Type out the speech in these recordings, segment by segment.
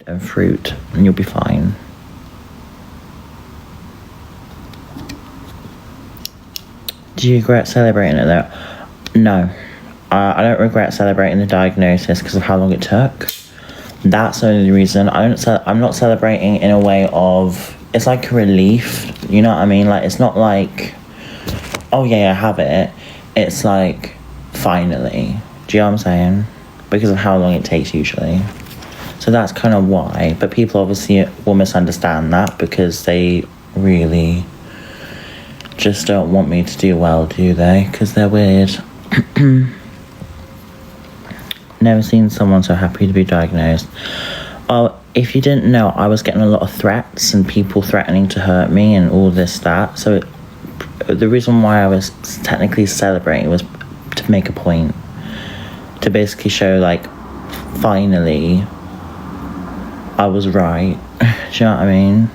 and fruit and you'll be fine. Do you regret celebrating it though? No. I don't regret celebrating the diagnosis because of how long it took. That's the only reason. I'm not celebrating in a way of, it's like a relief, you know what I mean? Like, it's not like, oh yeah, I have it. It's like, finally. Do you know what I'm saying? Because of how long it takes usually. So that's kind of why. But people obviously will misunderstand that because they really just don't want me to do well, do they? Because they're weird. Never seen someone so happy to be diagnosed. Oh, if you didn't know, I was getting a lot of threats and people threatening to hurt me and all this, that. So the reason why I was technically celebrating was to make a point. To basically show, like, finally, I was right. Do you know what I mean?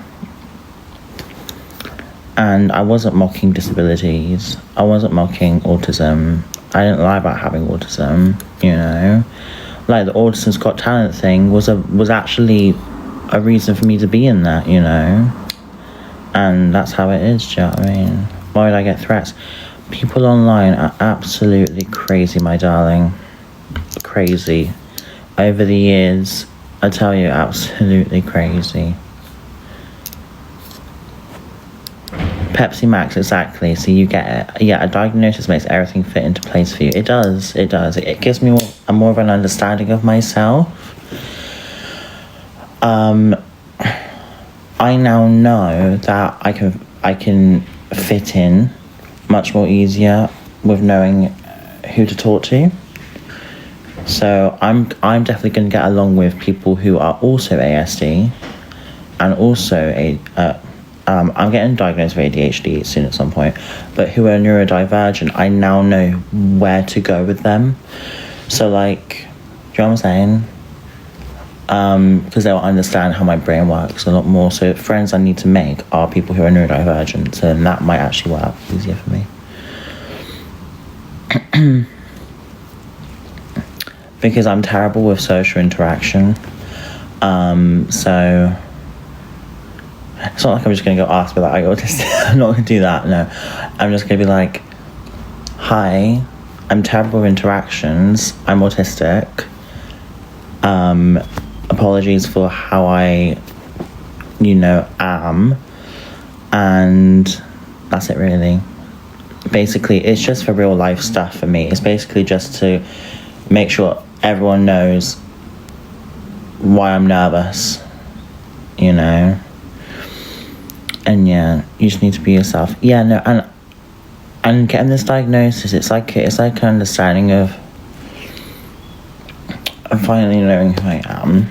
And I wasn't mocking disabilities. I wasn't mocking autism. I didn't lie about having autism, you know. Like, the Autism's Got Talent thing was actually a reason for me to be in that, you know. And that's how it is, do you know what I mean? Why would I get threats? People online are absolutely crazy, my darling. Crazy. Over the years, I tell you, absolutely crazy. Pepsi Max, exactly. So you get it. Yeah, a diagnosis makes everything fit into place for you. It does. It does. It gives me more of an understanding of myself. I now know that I can fit in much more easier with knowing who to talk to. So I'm definitely going to get along with people who are also ASD and also I'm getting diagnosed with ADHD soon at some point, but who are neurodivergent. I now know where to go with them. So, like, do you know what I'm saying? Because they'll understand how my brain works a lot more. So friends I need to make are people who are neurodivergent, so that might actually work easier for me. Because I'm terrible with social interaction. So it's not like I'm just going to go ask about that. I'm not going to do that, no. I'm just going to be like, hi, I'm terrible with interactions. I'm autistic. Apologies for how I, am. And that's it, really. Basically, it's just for real life stuff for me. It's basically just to make sure everyone knows why I'm nervous, And yeah, you just need to be yourself. Yeah, no, and getting this diagnosis, it's like an understanding of finally knowing who I am.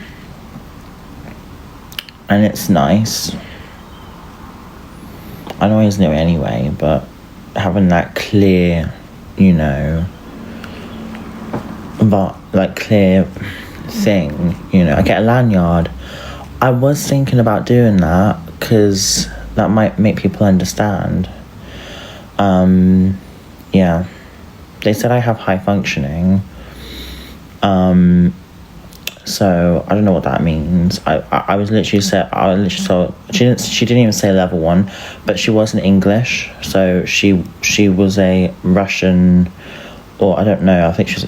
And it's nice. I always knew it anyway, but having that clear, clear thing, I get a lanyard. I was thinking about doing that because that might make people understand. Yeah. They said I have high functioning. So I don't know what that means. I was literally told she didn't even say level 1, but she wasn't English, so she was a Russian, or I don't know. I think she's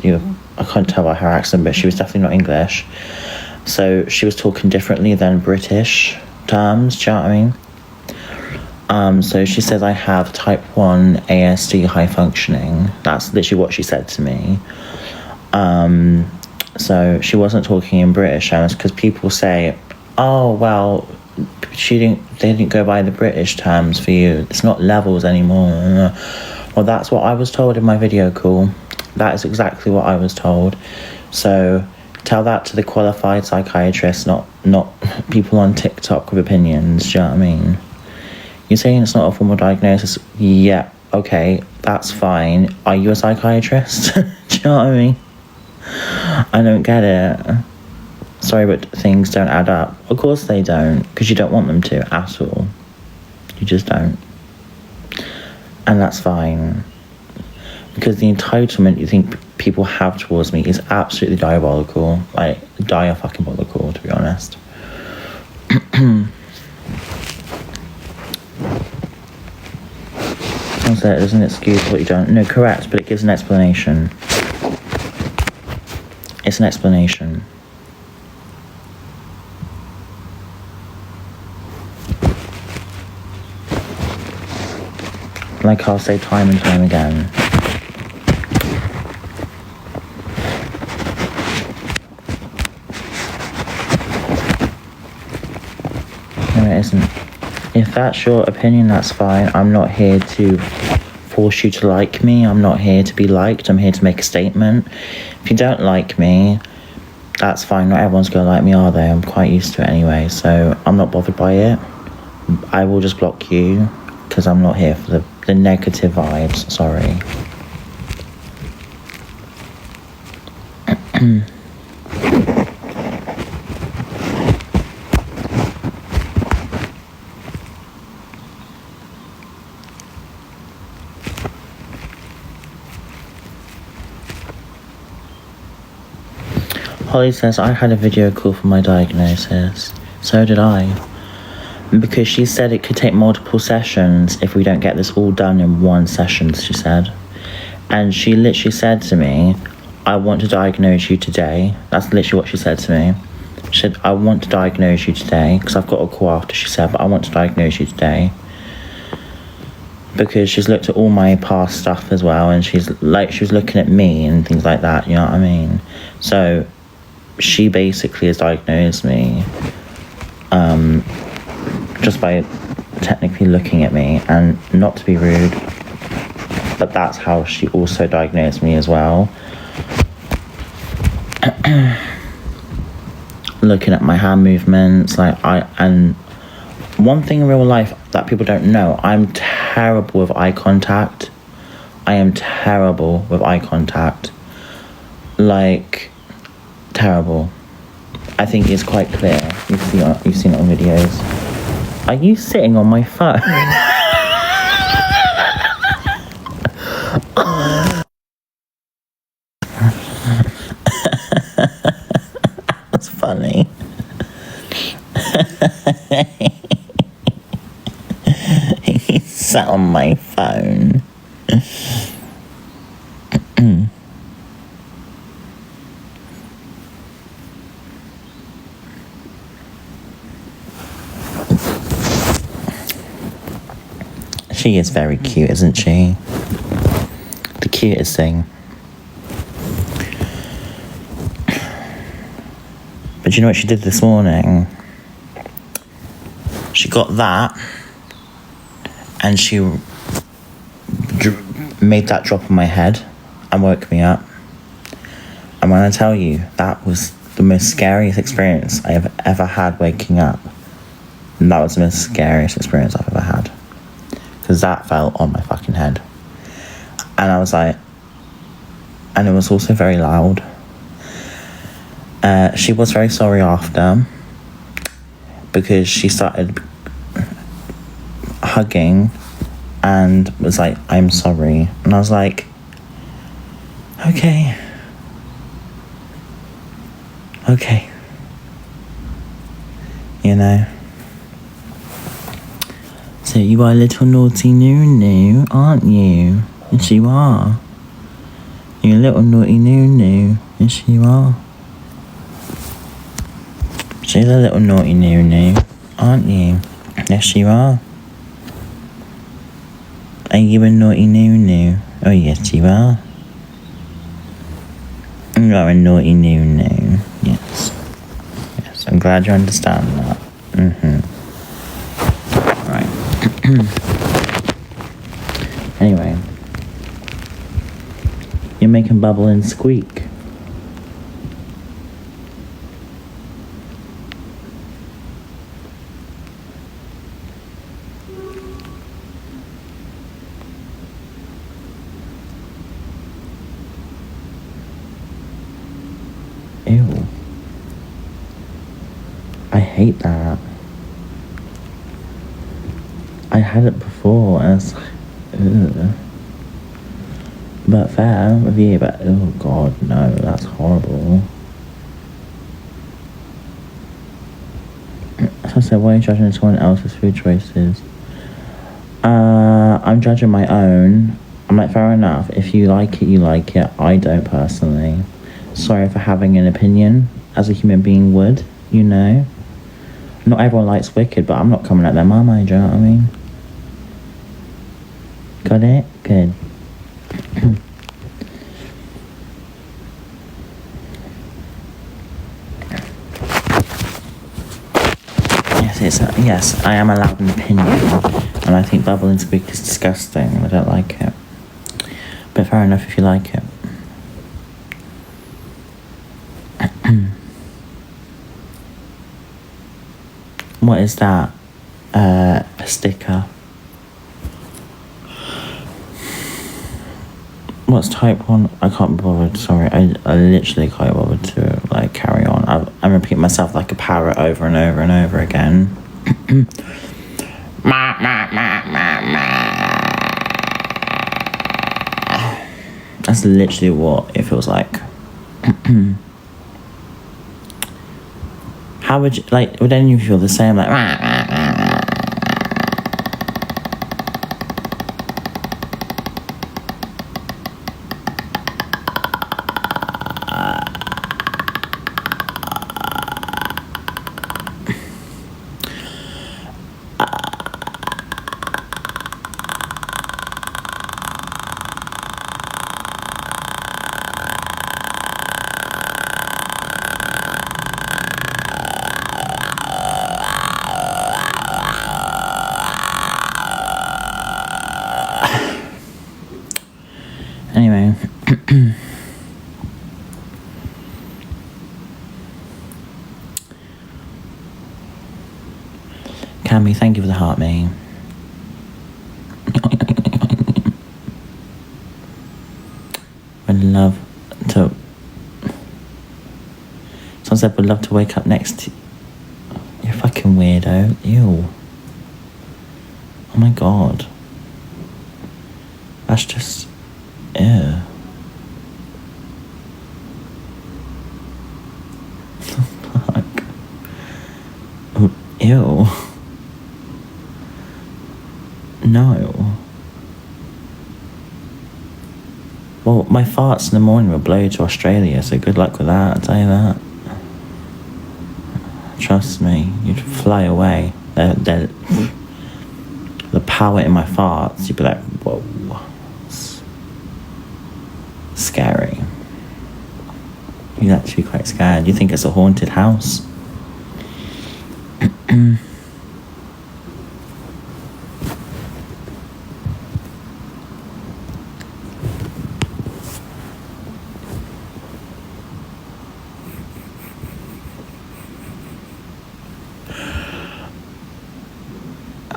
I can't tell by her accent, but she was definitely not English. So she was talking differently than British terms. Do you know what I mean? So she says I have type 1 ASD high functioning. That's literally what she said to me. So she wasn't talking in British terms, because people say, oh, well, they didn't go by the British terms for you. It's not levels anymore. Well, that's what I was told in my video call. That is exactly what I was told. So tell that to the qualified psychiatrist, not people on TikTok with opinions. Do you know what I mean? You're saying it's not a formal diagnosis? Yeah, okay, that's fine. Are you a psychiatrist? Do you know what I mean? I don't get it. Sorry, but things don't add up. Of course they don't, because you don't want them to at all. You just don't. And that's fine. Because the entitlement you think people have towards me is absolutely diabolical. Like, diabolical, to be honest. Also, it doesn't excuse what you don't. No, correct, but it gives an explanation. It's an explanation. Like I'll say time and time again. No, it isn't. If that's your opinion, that's fine. I'm not here to force you to like me. I'm not here to be liked. I'm here to make a statement. If you don't like me, that's fine. Not everyone's gonna like me, are they? I'm quite used to it anyway, so I'm not bothered by it. I will just block you because I'm not here for the negative vibes. Sorry. Holly says, I had a video call for my diagnosis. So did I. Because she said it could take multiple sessions if we don't get this all done in one session, she said. And she literally said to me, I want to diagnose you today. That's literally what she said to me. She said, I want to diagnose you today. Because I've got a call after, she said, but I want to diagnose you today. Because she's looked at all my past stuff as well. And she was looking at me and things like that, you know what I mean? So she basically has diagnosed me just by technically looking at me, and not to be rude, but that's how she also diagnosed me as well. Looking at my hand movements, and one thing in real life that people don't know, I'm terrible with eye contact. I am terrible with eye contact. Like, terrible. I think it's quite clear. You've seen it on videos. Are you sitting on my phone? That's funny. He sat on my phone. She is very cute, isn't she? The cutest thing. But do you know what she did this morning? She got that, and she made that drop on my head and woke me up. And when I tell you, that was the most scariest experience I have ever had waking up. And that was the most scariest experience I've ever had. Because that fell on my fucking head. And I was like, and it was also very loud. She was very sorry after, because she started hugging and was like, I'm sorry. And I was like, okay. You know. So you are a little naughty Nunu, aren't you? Yes, you are. You're a little naughty Nunu. Yes, you are. She's a little naughty Nunu, aren't you? Yes, you are. Are you a naughty Nunu? Oh, yes, you are. You are a naughty Nunu. Yes. Yes, I'm glad you understand that. Right. Anyway. You're making bubble and squeak. Ew. I hate that. I had it before and it's like, ugh. But fair with you, but oh god, no, that's horrible. So I said, why are you judging someone else's food choices? I'm judging my own. I'm like, fair enough. If you like it, you like it. I don't personally. Sorry for having an opinion as a human being would, you know. Not everyone likes Wicked, but I'm not coming at their mama, do you know what I mean? Got it? Good. Yes, I am allowed an opinion, and I think bubble and squeak is disgusting. I don't like it. But fair enough if you like it. What is that? A sticker. What's type 1? I can't be bothered, sorry. I literally can't bother to, like, carry on. I'm repeating myself like a parrot over and over and over again. That's literally what it feels like. How would you, like, would any of you feel the same? Like, anyway. Cammy, thank you for the heart, mate. Would love to. Someone said would love to wake up next to. You're a fucking weirdo. Ew. Oh my god. That's just. Ew. Fuck. Ew. No. Well, my farts in the morning will blow you to Australia, so good luck with that, I'll tell you that. Trust me, you'd fly away. The power in my farts, you'd be like, whoa. Scary. You'd actually be quite scared. You think it's a haunted house.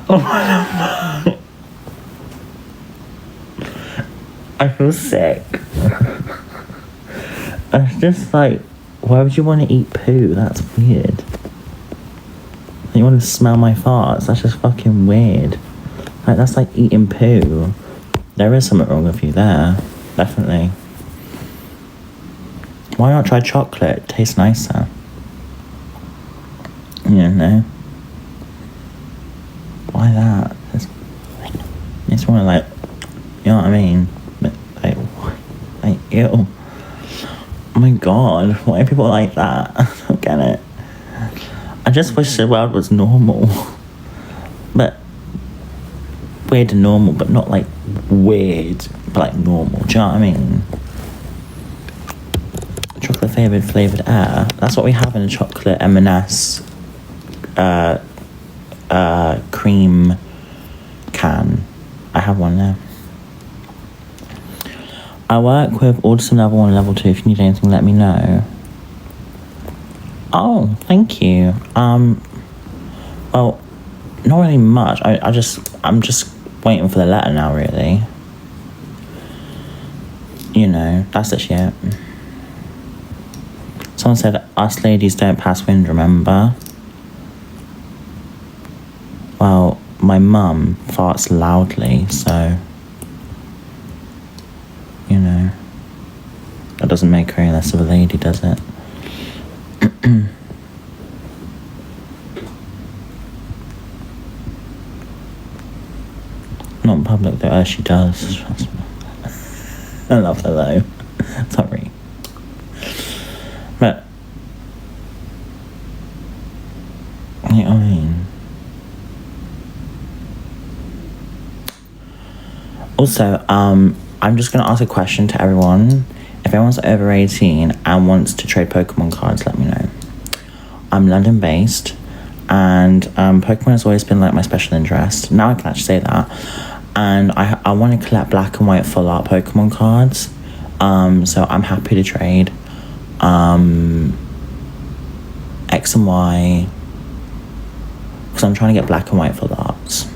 Oh my god. I feel sick. It's just like, why would you want to eat poo? That's weird. You want to smell my farts? That's just fucking weird. Like, that's like eating poo. There is something wrong with you there. Definitely. Why not try chocolate? It tastes nicer. You know? Why that? It's more like, you know what I mean? But like, ew. Oh my god, why are people like that? I don't get it. I just wish the world was normal. But weird and normal, but not like weird, but like normal. Do you know what I mean? Chocolate flavoured air. That's what we have in a chocolate M&S cream can. I have one there. I work with Autism level 1 and level 2. If you need anything, let me know. Oh, thank you. Well, not really much. I'm just waiting for the letter now, really. You know, that's the shit. Someone said, us ladies don't pass wind, remember? Well, my mum farts loudly, so... You know, that doesn't make her any less of a lady, does it? not in public though. She does. Trust me. I love her though. Sorry. But you know what I mean? Also, I'm just gonna ask a question to everyone. If anyone's over 18 and wants to trade Pokemon cards, let me know. I'm London based, and Pokemon has always been like my special interest. Now I can actually say that. And I want to collect black and white full art Pokemon cards. So I'm happy to trade X and Y, because I'm trying to get black and white full arts.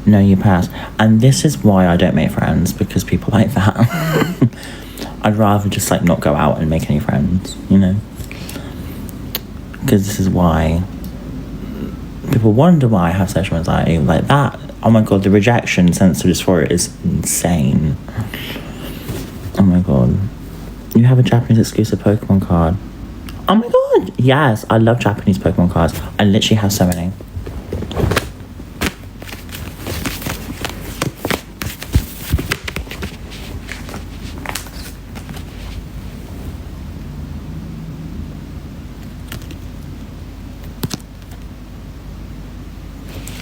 No, you pass. And this is why I don't make friends, because people like that. I'd rather just like not go out and make any friends, you know, because this is why people wonder why I have social anxiety like that. Oh my god, the rejection sensitive dysphoria is insane. Oh my god, you have a Japanese exclusive Pokemon card. Oh my god, yes, I love Japanese Pokemon cards. I literally have so many.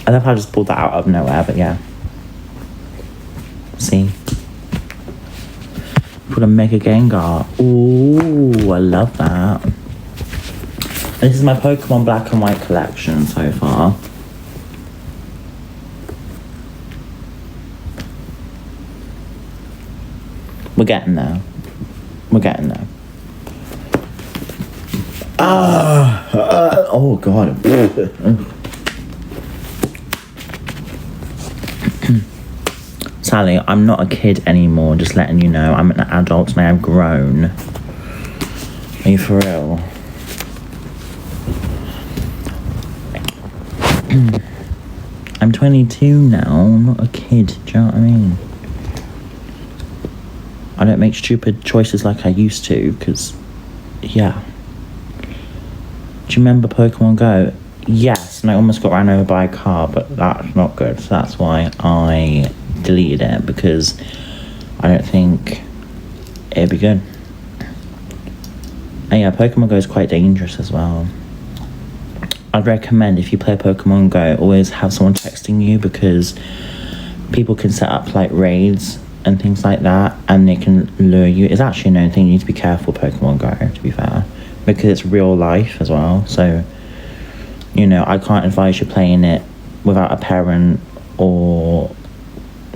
I love how I just pulled that out of nowhere, but yeah. See? Put a Mega Gengar. Ooh, I love that. This is my Pokemon Black and White collection so far. We're getting there. We're getting there. Oh, God. Sally, I'm not a kid anymore, just letting you know. I'm an adult and I have grown. Are you for real? I'm 22 now, I'm not a kid, do you know what I mean? I don't make stupid choices like I used to, because, yeah. Do you remember Pokemon Go? Yes, and I almost got ran over by a car, but that's not good, so that's why I deleted it, because I don't think it'd be good. And yeah, Pokemon Go is quite dangerous as well. I'd recommend, if you play Pokemon Go, always have someone texting you, because people can set up like raids and things like that, and they can lure you. It's actually a known thing. You need to be careful Pokemon Go, to be fair, because it's real life as well. So, you know, I can't advise you playing it without a parent or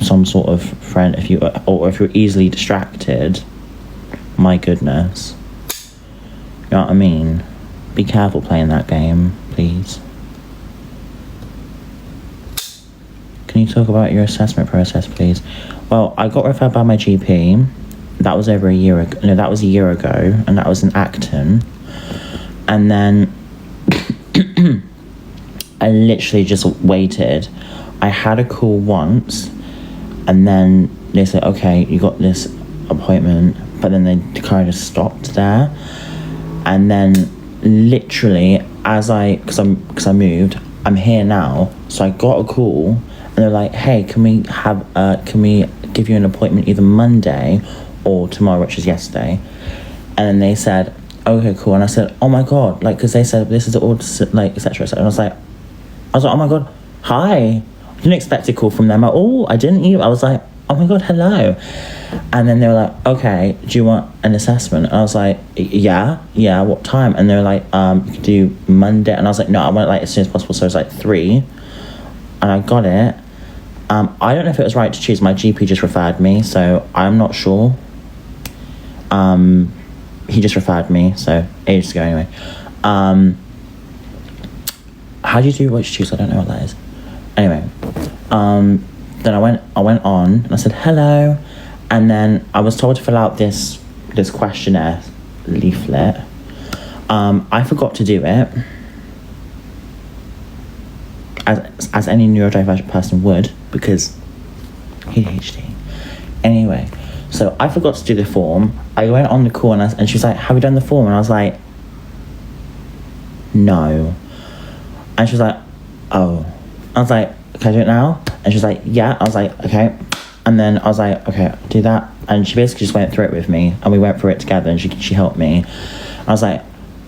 some sort of friend, if you're easily distracted. My goodness, you know what I mean? Be careful playing that game, please. Can you talk about your assessment process, please? Well, I got referred by my GP. That was over a year ago. No, that was a year ago, and that was in Acton. And then I literally just waited. I had a call once, and then they said, okay, you got this appointment, but then they kind of stopped there. And then literally, because I moved, I'm here now, so I got a call, and they're like, hey, can we give you an appointment either Monday or tomorrow, which is yesterday? And then they said, okay, cool. And I said, oh my god, like, because they said this is the autism, like, etc. And I was like, oh my god, hi. I didn't expect a call from them at all. I didn't even. I was like, oh my god, hello. And then they were like, okay, do you want an assessment? And I was like, yeah, what time? And they were like, you can do Monday. And I was like, no, I want it like as soon as possible. So it was like 3, and I got it. I don't know if it was right to choose. My GP just referred me, so I'm not sure. He just referred me, so ages ago anyway. How do you do what you choose? I don't know what that is. Anyway, then I went on and I said hello, and then I was told to fill out this questionnaire leaflet. I forgot to do it, as any neurodivergent person would, because ADHD. Anyway, so I forgot to do the form. I went on the call and she was like, have you done the form? And I was like, no. And she was like, oh. I was like, can I do it now? And she was like, yeah. I was like, okay. And then I was like, okay, do that. And she basically just went through it with me, and we went through it together, and she helped me. I was like,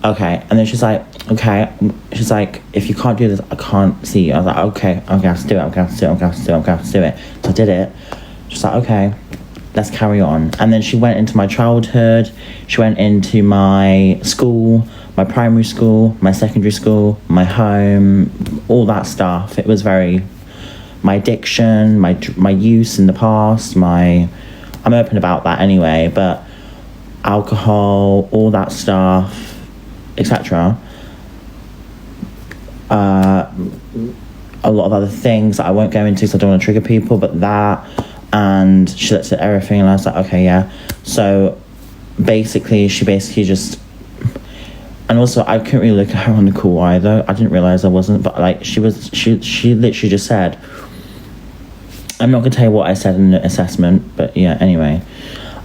okay. And then she's like, okay. She's like, if you can't do this, I can't see you. I was like, okay, I'm gonna have to do it. So I did it. She's like, okay, let's carry on. And then she went into my childhood. She went into my school, my primary school, my secondary school, my home, all that stuff. It was very, my addiction, my use in the past, I'm open about that anyway, but alcohol, all that stuff, etc. A lot of other things that I won't go into because I don't want to trigger people, but that, and she looked at everything, and I was like, okay, yeah. So basically, she just, and also I couldn't really look at her on the call either. I didn't realise I wasn't, but like she literally just said, I'm not gonna tell you what I said in the assessment, but yeah, anyway,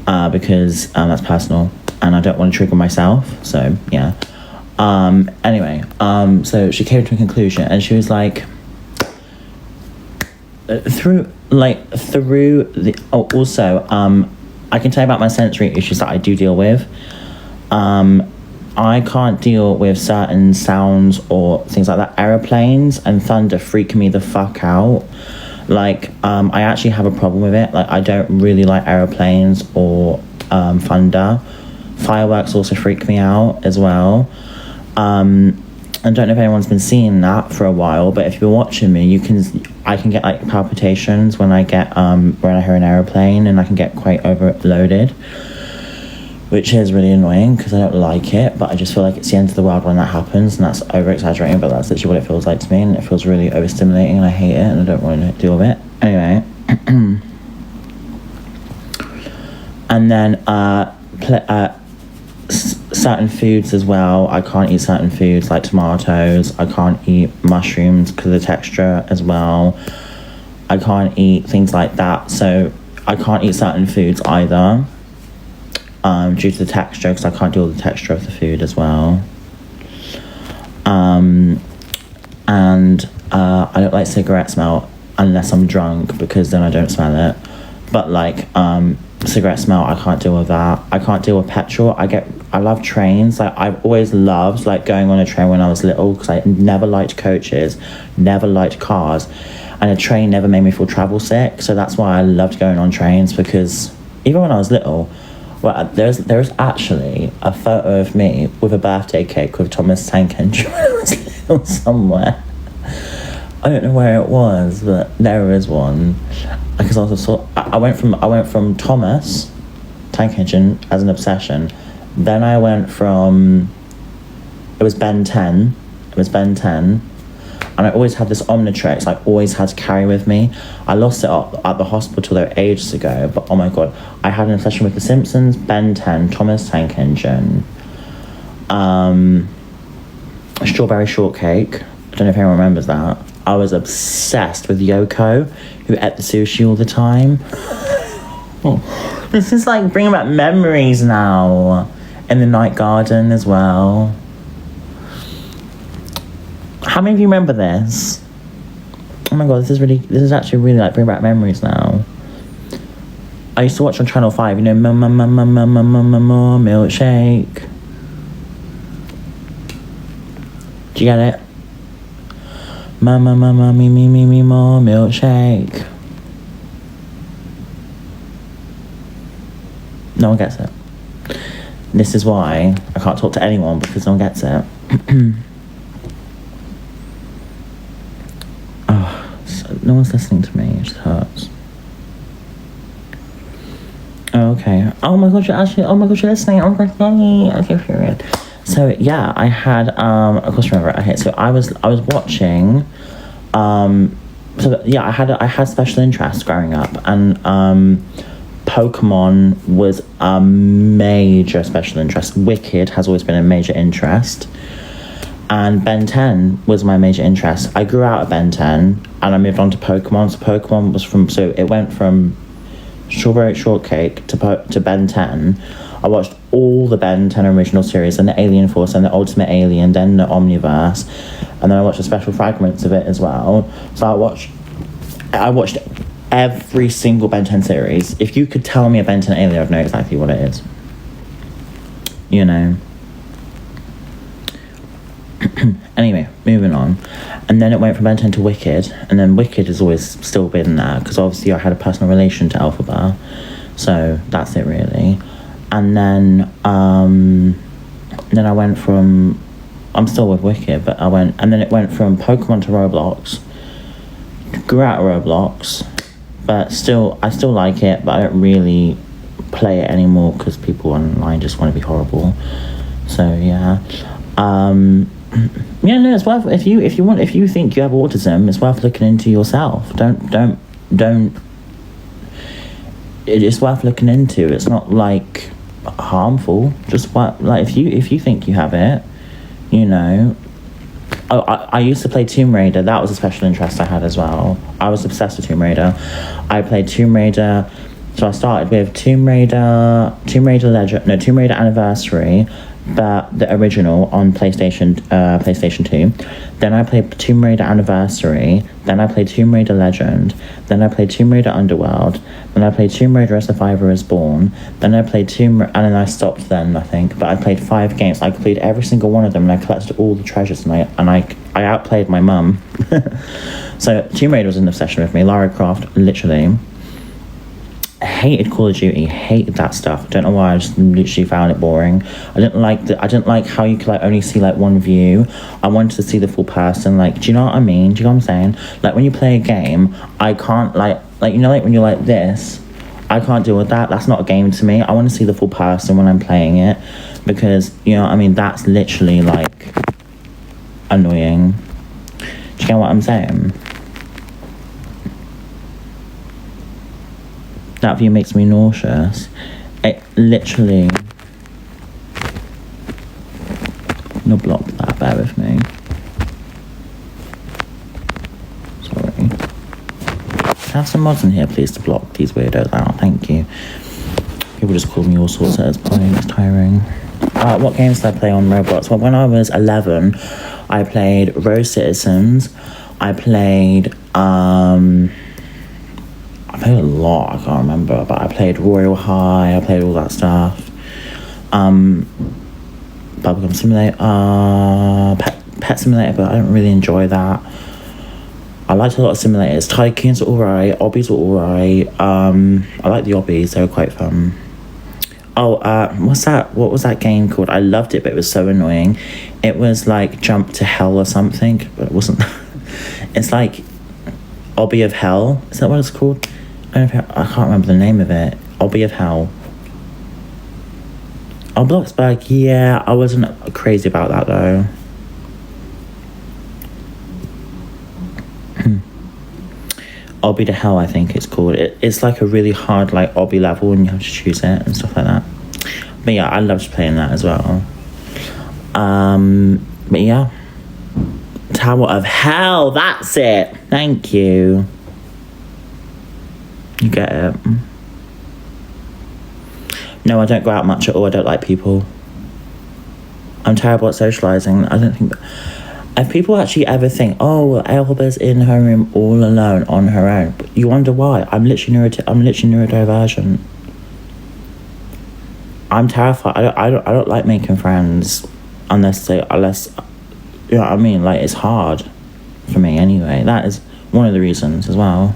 because that's personal and I don't want to trigger myself, so yeah. Anyway, so she came to a conclusion, and she was like, through the also I can tell you about my sensory issues that I do deal with. I can't deal with certain sounds or things like that. Aeroplanes and thunder freak me the fuck out. Like, I actually have a problem with it. Like, I don't really like aeroplanes or thunder. Fireworks also freak me out as well. I don't know if anyone's been seeing that for a while, but if you're watching me, I can get like palpitations when I hear an aeroplane, and I can get quite overloaded, which is really annoying because I don't like it, but I just feel like it's the end of the world when that happens, and that's over-exaggerating, but that's literally what it feels like to me, and it feels really overstimulating, and I hate it, and I don't want to deal with it. Anyway. And then certain foods as well. I can't eat certain foods like tomatoes. I can't eat mushrooms because of the texture as well. I can't eat things like that, so I can't eat certain foods either. Due to the texture, because I can't deal with the texture of the food as well. And I don't like cigarette smell unless I'm drunk, because then I don't smell it. But like cigarette smell, I can't deal with that. I can't deal with petrol. I love trains. Like, I've always loved like going on a train when I was little, because I never liked coaches, never liked cars, and a train never made me feel travel sick. So that's why I loved going on trains, because even when I was little, well, there's actually a photo of me with a birthday cake with Thomas Tank Engine when I was little somewhere. I don't know where it was, but there is one. Because I went from Thomas Tank Engine as an obsession. Then I went from, it was Ben 10. And I always had this Omnitrix, I always had to carry with me. I lost it at the hospital though ages ago, but oh my god, I had an obsession with The Simpsons, Ben 10, Thomas Tank Engine, Strawberry Shortcake. I don't know if anyone remembers that. I was obsessed with Yoko, who ate the sushi all the time. This is like bringing back memories now. In the Night Garden as well. How many of you remember this? Oh my god, this is actually really like bringing back memories now. I used to watch on Channel 5, you know, milkshake. Do you get it? Me, more milkshake. No one gets it. This is why I can't talk to anyone, because no one gets it. No one's listening to me, it just hurts. Okay. Oh my god, you're listening. Oh my god, yay. Okay, period. So yeah, I had of course remember. Okay, so I was watching I had special interests growing up, and Pokemon was a major special interest. Wicked has always been a major interest. And Ben 10 was my major interest. I grew out of Ben 10 and I moved on to Pokemon. So Pokemon was it went from Strawberry Shortcake to Ben 10. I watched all the Ben 10 original series, and the Alien Force, and the Ultimate Alien, then the Omniverse, and then I watched the special fragments of it as well. So I watched every single Ben 10 series. If you could tell me a Ben 10 Alien, I'd know exactly what it is. You know. Anyway, moving on. And then it went from Ben 10 to Wicked, and then Wicked has always still been there, because obviously I had a personal relation to Elphaba, so that's it really. And then I went from, I'm still with Wicked, but and then it went from Pokemon to Roblox. Grew out of Roblox, but I still like it, but I don't really play it anymore because people online just want to be horrible. So yeah. Yeah, no, it's worth, if you think you have autism, it's worth looking into yourself. Don't it's worth looking into. It's not like harmful. Just like if you think you have it, you know. I used to play Tomb Raider. That was a special interest I had as well. I was obsessed with Tomb Raider. I played Tomb Raider. So I started with Tomb Raider Anniversary, but the original on PlayStation 2. Then I played Tomb Raider Anniversary. Then I played Tomb Raider Legend. Then I played Tomb Raider Underworld. Then I played Tomb Raider as Survivor is Born. Then I played and then I stopped then, I think. But I played 5 games. I completed every single one of them, and I collected all the treasures, and I outplayed my mum. So Tomb Raider was an obsession with me. Lara Croft, literally. I hated Call of Duty, hated that stuff. I don't know why, I just literally found it boring. I didn't like how you could like only see like one view. I wanted to see the full person. Like, do you know what I mean? Do you know what I'm saying? Like when you play a game, I can't like you know, like when you're like this, I can't deal with that. That's not a game to me. I want to see the full person when I'm playing it, because you know what I mean, that's literally like annoying. Do you get what I'm saying? That view makes me nauseous. It literally... I'm gonna block that, bear with me. Sorry. Have some mods in here, please, to block these weirdos out. Thank you. People just call me all sorts at this point. It's tiring. What games did I play on Roblox? Well, when I was 11, I played Rose Citizens. I played a lot, I can't remember, but I played Royal High, I played all that stuff. Bubblegum Simulator, Pet Simulator, but I don't really enjoy that. I liked a lot of simulators. Tycoons were alright, Obbies were alright. I like the Obbies, they were quite fun. What was that game called? I loved it, but it was so annoying. It was like Jump to Hell or something, but it wasn't. It's like Obby of Hell, is that what it's called? I can't remember the name of it. Obby of Hell. Oh, Bloxburg, yeah, I wasn't crazy about that though. Obby to Hell, I think it's called. It's like a really hard like Obby level, and you have to choose it and stuff like that. But yeah, I loved playing that as well. But yeah. Tower of Hell, that's it. Thank you. You get it. No, I don't go out much at all. I don't like people. I'm terrible at socialising. I don't think... If people actually ever think, oh, well, Elphaba's in her room all alone on her own, but you wonder why. I'm literally neurodivergent. I'm terrified. I don't like making friends unless you know what I mean. Like, it's hard for me anyway. That is one of the reasons as well.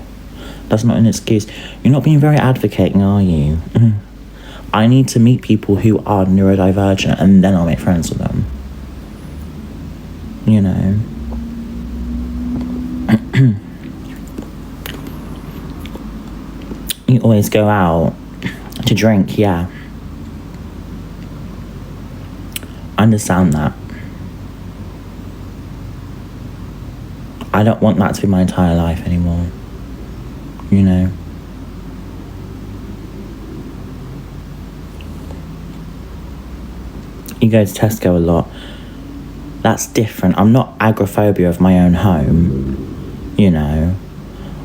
That's not an excuse. You're not being very advocating, are you? I need to meet people who are neurodivergent, and then I'll make friends with them. You know. You always go out to drink, yeah. I understand that. I don't want that to be my entire life anymore. You know. You go to Tesco a lot. That's different. I'm not agoraphobia of my own home. You know.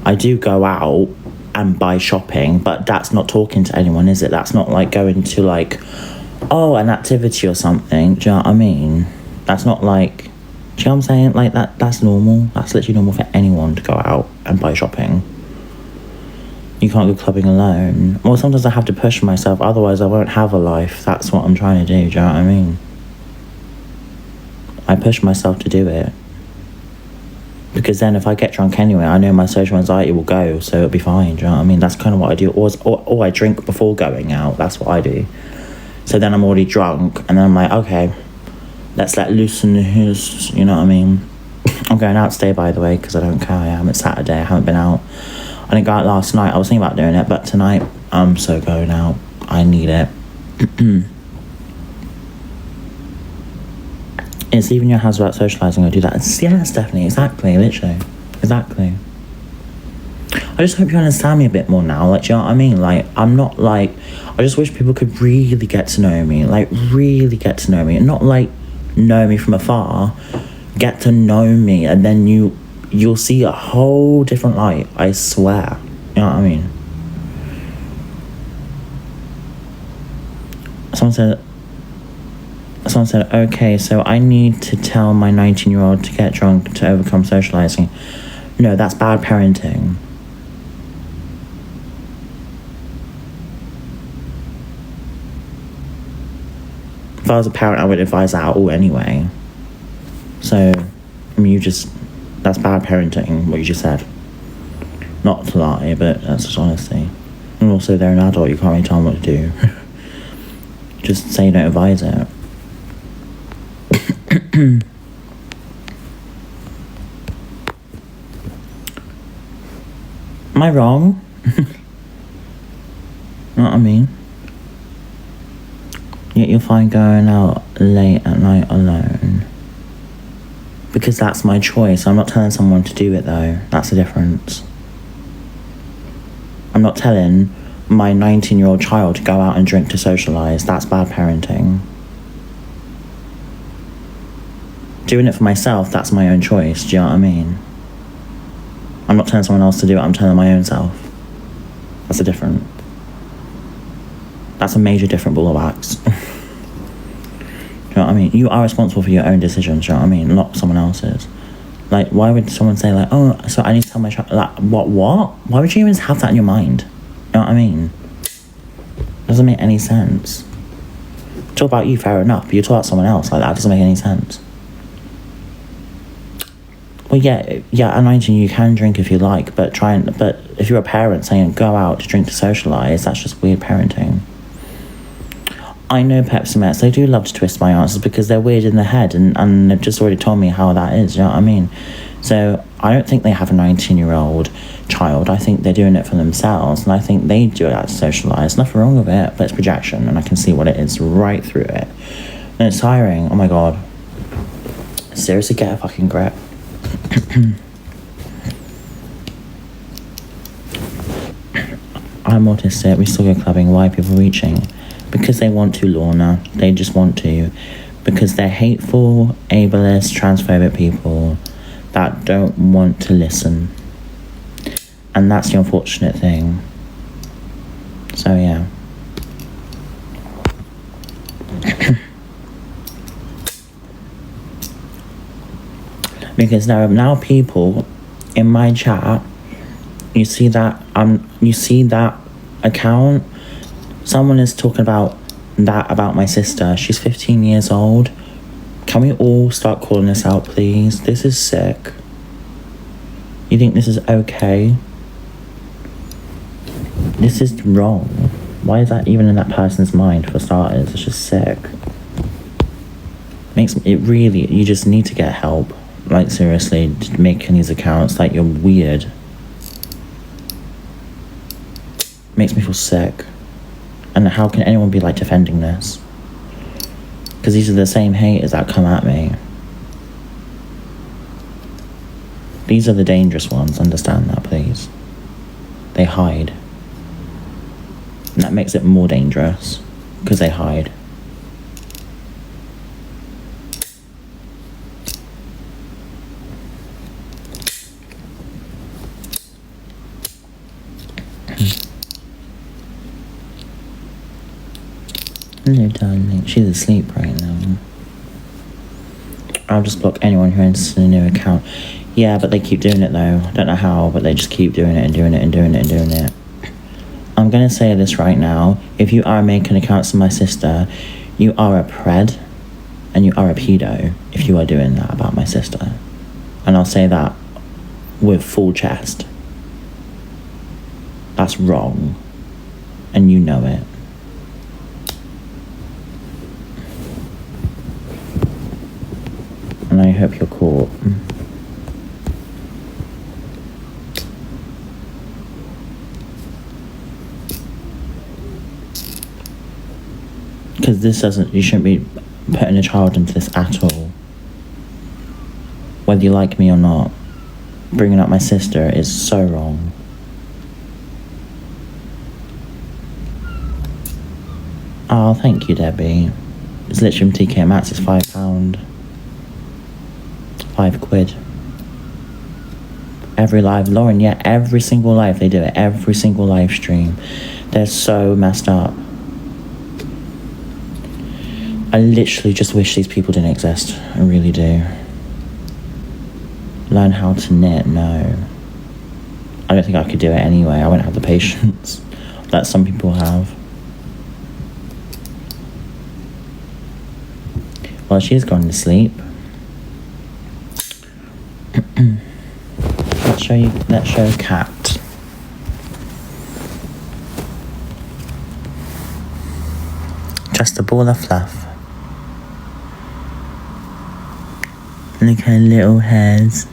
I do go out, and buy shopping, but that's not talking to anyone, is it? That's not like going to like, oh, an activity or something. Do you know what I mean? That's not like, do you know what I'm saying? Like that's normal. That's literally normal for anyone to go out and buy shopping. You can't go clubbing alone. Well, sometimes I have to push myself, otherwise I won't have a life. That's what I'm trying to do, do you know what I mean? I push myself to do it. Because then if I get drunk anyway, I know my social anxiety will go, so it'll be fine, do you know what I mean? That's kind of what I do. Or I drink before going out, that's what I do. So then I'm already drunk, and then I'm like, okay, let's let loosen his, you know what I mean? I'm going out today, by the way, because I don't care. It's Saturday, I haven't been out. I didn't go out last night. I was thinking about doing it, but tonight I'm so going out. I need it. It's even your house about socialising. I do that. Yes, definitely. Exactly. Literally. Exactly. I just hope you understand me a bit more now. Like, do you know what I mean? Like, I'm not like... I just wish people could really get to know me. Like, really get to know me. And not, like, know me from afar. Get to know me. And then you'll see a whole different light. I swear. You know what I mean? Someone said, okay, so I need to tell my 19-year-old to get drunk to overcome socialising. No, that's bad parenting. If I was a parent, I would advise that at all anyway. So, I mean, that's bad parenting, what you just said. Not to lie, but that's just honesty. And also, they're an adult, you can't really tell them what to do. Just say you don't advise it. Am I wrong? You know what I mean? Yet you'll find going out late at night alone. Because that's my choice. I'm not telling someone to do it though. That's the difference. I'm not telling my 19-year-old child to go out and drink to socialise. That's bad parenting. Doing it for myself, that's my own choice. Do you know what I mean? I'm not telling someone else to do it, I'm telling my own self. That's a major different ball of wax. Do you know what I mean? You are responsible for your own decisions, do you know what I mean? Not someone else's. Like, why would someone say like, oh, so I need to tell my child, like, what? Why would you even have that in your mind? You know what I mean? Doesn't make any sense. Talk about you, fair enough, but you talk about someone else, like that doesn't make any sense. Well, yeah, at 19 you can drink if you like, but if you're a parent saying go out to drink to socialise, that's just weird parenting. I know Pepsi Mets, they do love to twist my answers because they're weird in the head and they've just already told me how that is, you know what I mean? So I don't think they have a 19-year-old child. I think they're doing it for themselves, and I think they do it to socialise. Nothing wrong with it, but it's projection, and I can see what it is right through it. And it's tiring. Oh my god. Seriously, get a fucking grip. I'm autistic, we still go clubbing. Why are people reaching? Because they want to, Lorna. They just want to. Because they're hateful, ableist, transphobic people that don't want to listen. And that's the unfortunate thing. So, yeah. Because now people in my chat, you see that account, someone is talking about my sister. She's 15 years old. Can we all start calling this out, please? This is sick. You think this is okay? This is wrong. Why is that even in that person's mind, for starters? It's just sick. You just need to get help. Like, seriously, making these accounts, like, you're weird. Makes me feel sick. And how can anyone be, like, defending this? Because these are the same haters that come at me. These are the dangerous ones, understand that, please. They hide. And that makes it more dangerous, because they hide. Hello, darling. She's asleep right now. I'll just block anyone who enters a new account. Yeah, but they keep doing it though. I don't know how, but they just keep doing it and doing it and doing it and doing it. I'm gonna say this right now. If you are making accounts to my sister, you are a pred and you are a pedo if you are doing that about my sister. And I'll say that with full chest. That's wrong. And you know it. And I hope you're caught. Because this doesn't, you shouldn't be putting a child into this at all. Whether you like me or not, bringing up my sister is so wrong. Oh, thank you, Debbie. It's literally from TK Maxx, it's £5. £5. Every live, Lauren, yeah, every single live they do it, every single live stream. They're so messed up. I literally just wish these people didn't exist. I really do. Learn how to knit, no. I don't think I could do it anyway. I wouldn't have the patience that some people have. Well, she's gone to sleep. Let's show Cat. Just a ball of fluff. Look at her little hairs.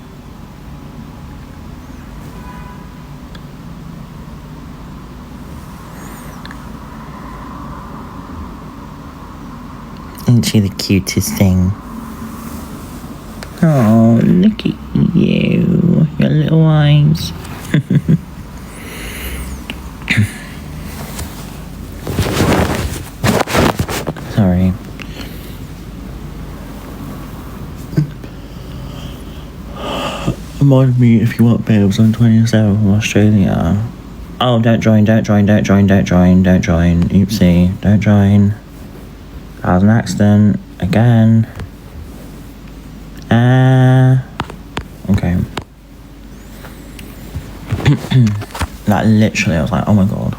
Isn't she the cutest thing? Oh, look at you. Your little eyes. Sorry. Remind me if you want babes on 27 from Australia. Oh, don't join. Oopsie, don't join. That was an accident. Again. Okay. Like, literally, I was like, oh my god.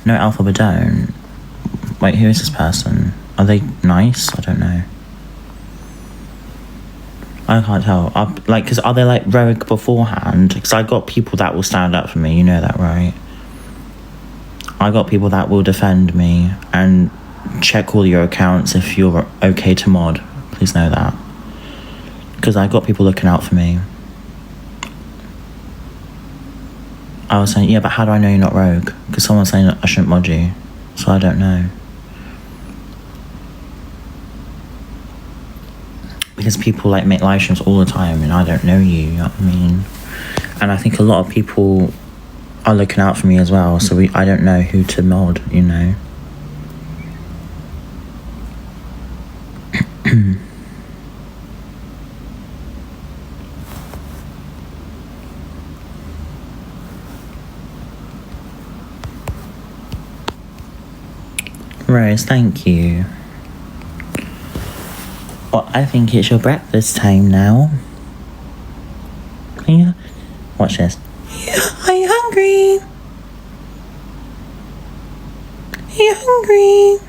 No, Elphaba, don't. Wait, who is this person? Are they nice? I don't know. I can't tell. Because are they like rogue beforehand? Because I got people that will stand up for me, you know that, right? I got people that will defend me and check all your accounts if you're okay to mod. Please know that. Because I got people looking out for me. I was saying, yeah, but how do I know you're not rogue? Because someone's saying I shouldn't mod you. So I don't know. Because people like make live streams all the time and I don't know you know what I mean? And I think a lot of people are looking out for me as well, so I don't know who to mod, you know. Rose, thank you. Well, I think it's your breakfast time now. Yeah. Watch this. Are you hungry? Are you hungry?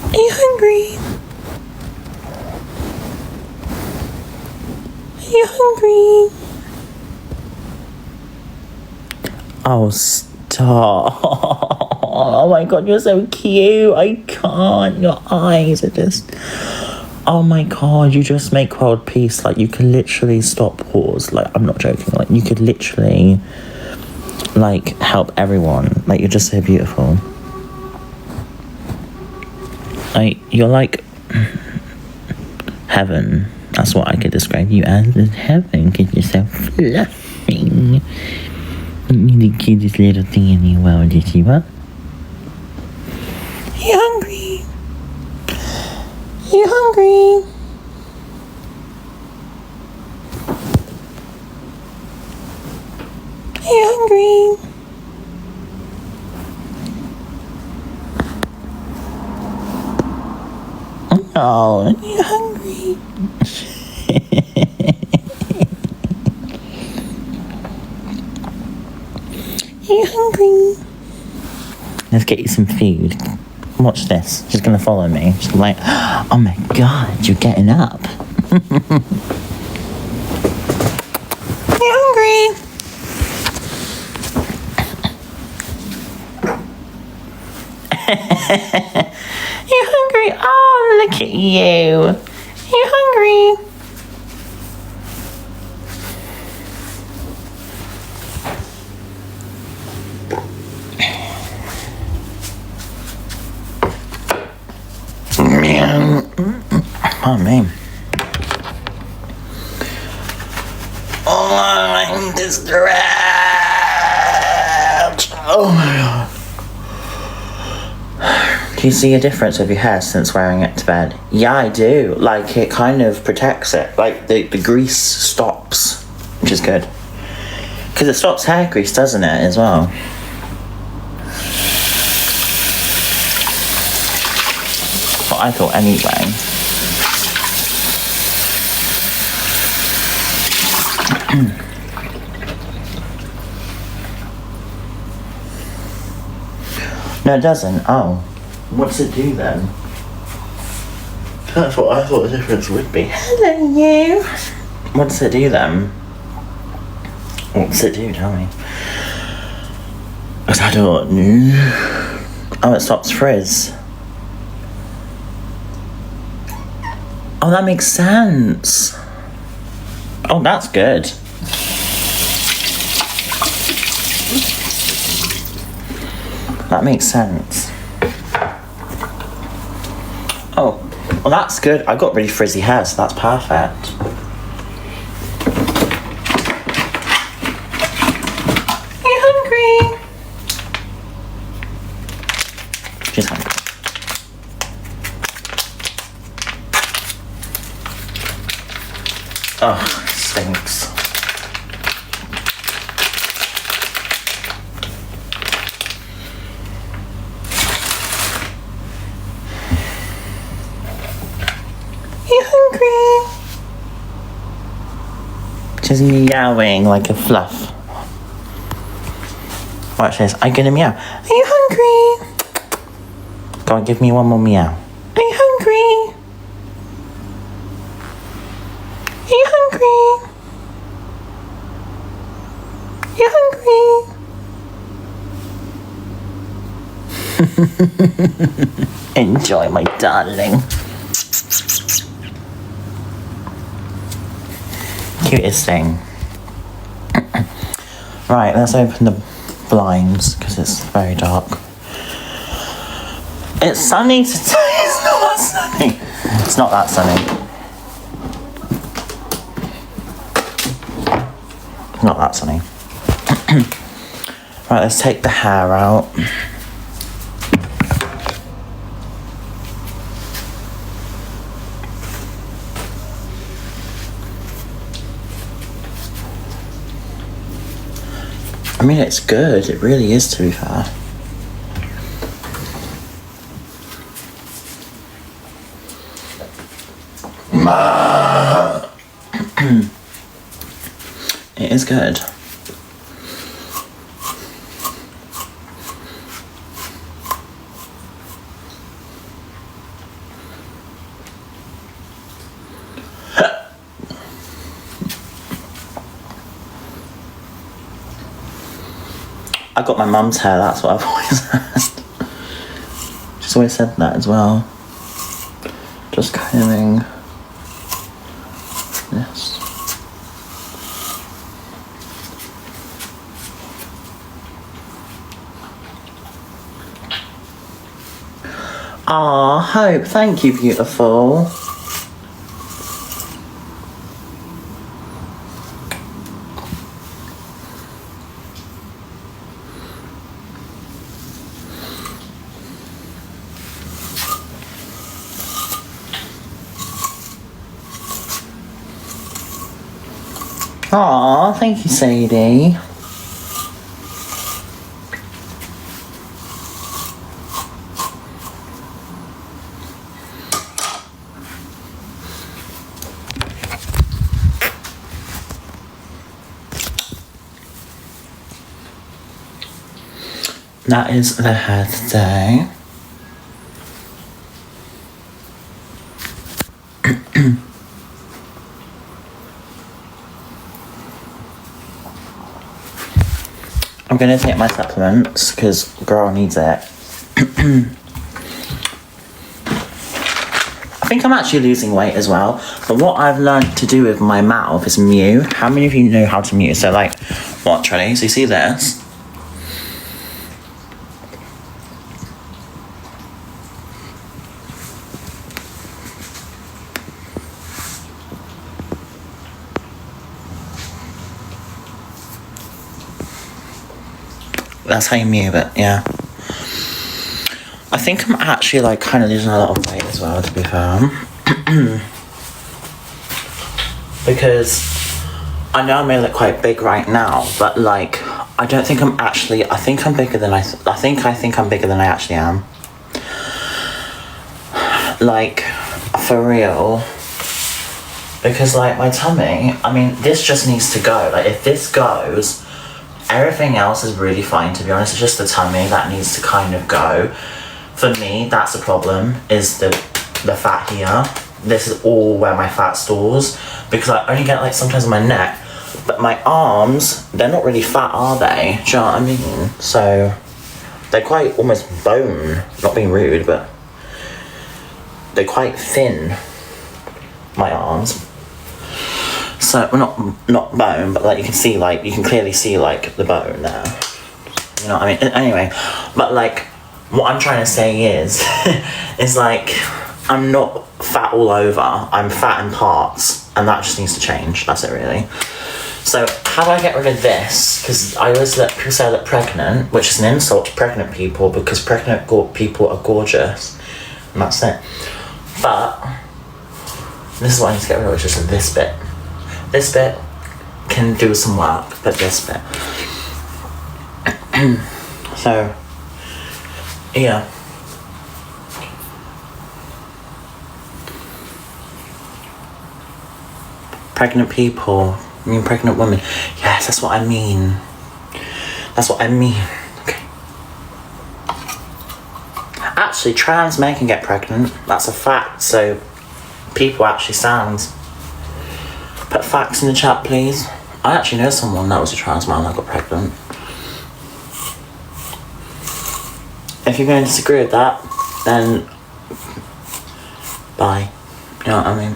Are you hungry? Are you hungry? Oh, stop. Oh my god, you're so cute. I can't. Your eyes are just... Oh my god, you just make world peace. Like, you can literally stop wars. Like, I'm not joking. Like, you could literally, like, help everyone. Like, you're just so beautiful. Like, you're like heaven. That's what I could describe you as heaven, because you're so fluffy. You're the cutest little thing in the world, is you what? Are you hungry? Are you hungry? Oh, are you hungry? Are you hungry? Let's get you some food. Watch this. She's gonna follow me. She's like, oh my god, you're getting up. Are you hungry? You hungry? Oh, look at you. You hungry? Oh, man. Oh, I'm distracted. Oh, my God. Do you see a difference with your hair since wearing it to bed? Yeah, I do. Like, it kind of protects it. Like, the grease stops, which is good. Because it stops hair grease, doesn't it, as well? But I thought anyway. No, it doesn't. Oh. What does it do then? That's what I thought the difference would be. Hello, you. What does it do then? What does it do? Tell me. Because I don't know. Oh, it stops frizz. Oh, that makes sense. Oh, that's good. That makes sense. Oh, well, that's good. I've got really frizzy hair, so that's perfect. Are you hungry? She's hungry. Oh, it stinks. You hungry? She's meowing like a fluff. Watch this. I'm gonna meow. Are you hungry? Go on, give me one more meow. Are you hungry? Are you hungry? You hungry? Enjoy, my darling. Cutest thing. Right, let's open the blinds because it's very dark. It's sunny today. It's not that sunny. It's not that sunny. Not that sunny. Right, let's take the hair out. I mean, it's good. It really is, to be fair. It is good. I got my mum's hair, that's what I've always asked. She's always said that as well. Just combing this. Aw, Hope, thank you, beautiful. Aw, thank you, Sadie. that is the hair today. I'm gonna take my supplements because girl needs it. I think I'm actually losing weight as well, but what I've learned to do with my mouth is mew. How many of you know how to mew? So like, watch, ready? So you see this? That's how you mew it, yeah. I think I'm actually like kind of losing a lot of weight as well, to be fair. Because I know I may look quite big right now, but like I don't think I'm actually. I think I'm bigger than I think I'm bigger than I actually am. Like for real. Because like my tummy, I mean, this just needs to go. Like if this goes, everything else is really fine, to be honest. It's just the tummy that needs to kind of go. For me, that's the problem, is the fat here. This is all where my fat stores, because I only get like sometimes on my neck, but my arms, they're not really fat, are they? Do you know what I mean? So they're quite almost bone, not being rude, but they're quite thin, my arms. So, well, not bone, but like you can clearly see like the bone there. You know what I mean? Anyway, but like what I'm trying to say is, is like I'm not fat all over. I'm fat in parts, and that just needs to change. That's it, really. So how do I get rid of this? Because I always let people say I look pregnant, which is an insult to pregnant people, because pregnant people are gorgeous, and that's it. But this is what I need to get rid of, which is this bit. This bit can do some work, but this bit. So, yeah. Pregnant people, I mean pregnant women. Yes, that's what I mean. That's what I mean. Okay. Actually, trans men can get pregnant. That's a fact, so people actually stand. Put facts in the chat, please. I actually know someone that was a trans man that got pregnant. If you're going to disagree with that, then bye. You know what I mean?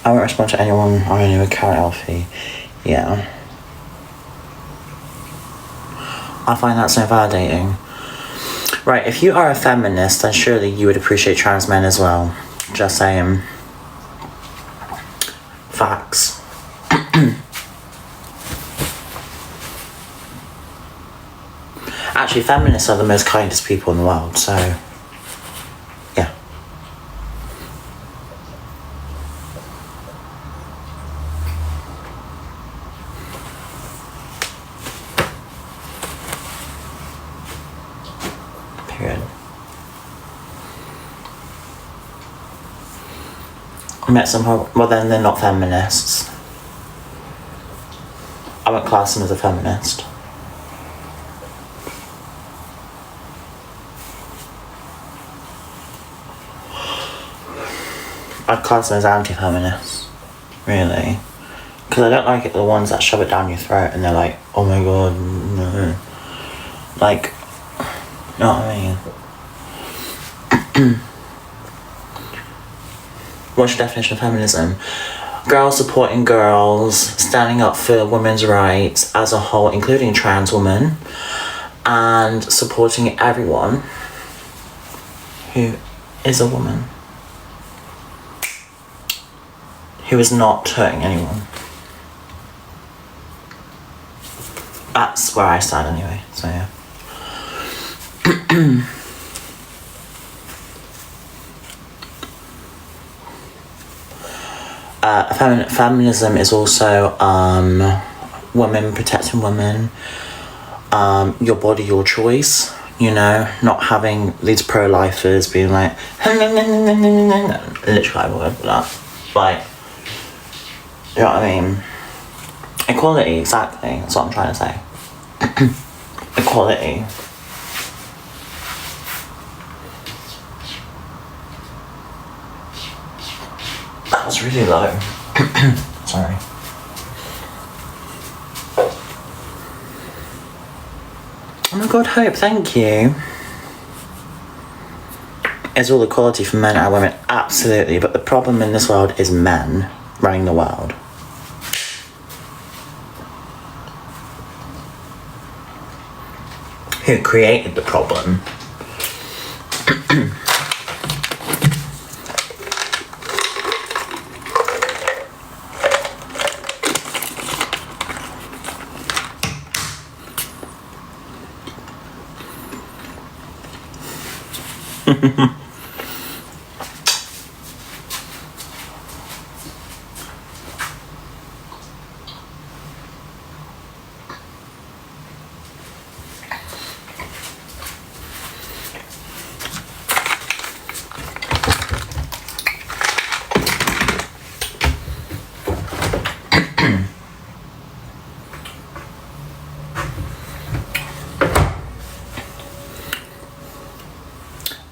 I won't respond to anyone. I only would carry Elphie. Yeah. I find that so validating. Right, if you are a feminist, then surely you would appreciate trans men as well. Just saying. Facts. Actually, feminists are the most kindest people in the world, so yeah. Period. I met some, well then they're not feminists. I wouldn't class them as a feminist. I'd class them as anti-feminists, really. Because I don't like it, the ones that shove it down your throat and they're like, oh my god, no. Like, you know what I mean? What's your definition of feminism? Girls supporting girls, standing up for women's rights as a whole, including trans women, and supporting everyone who is a woman, who is not hurting anyone. That's where I stand anyway, so yeah. Feminism is also women protecting women, your body, your choice, you know, not having these pro-lifers being like, literally I word for that, like, you know what I mean? Equality, exactly, that's what I'm trying to say. Equality. That was really low. Sorry. Oh my god, Hope, thank you. Is all equality for men and women? Absolutely, but the problem in this world is men running the world. Who created the problem?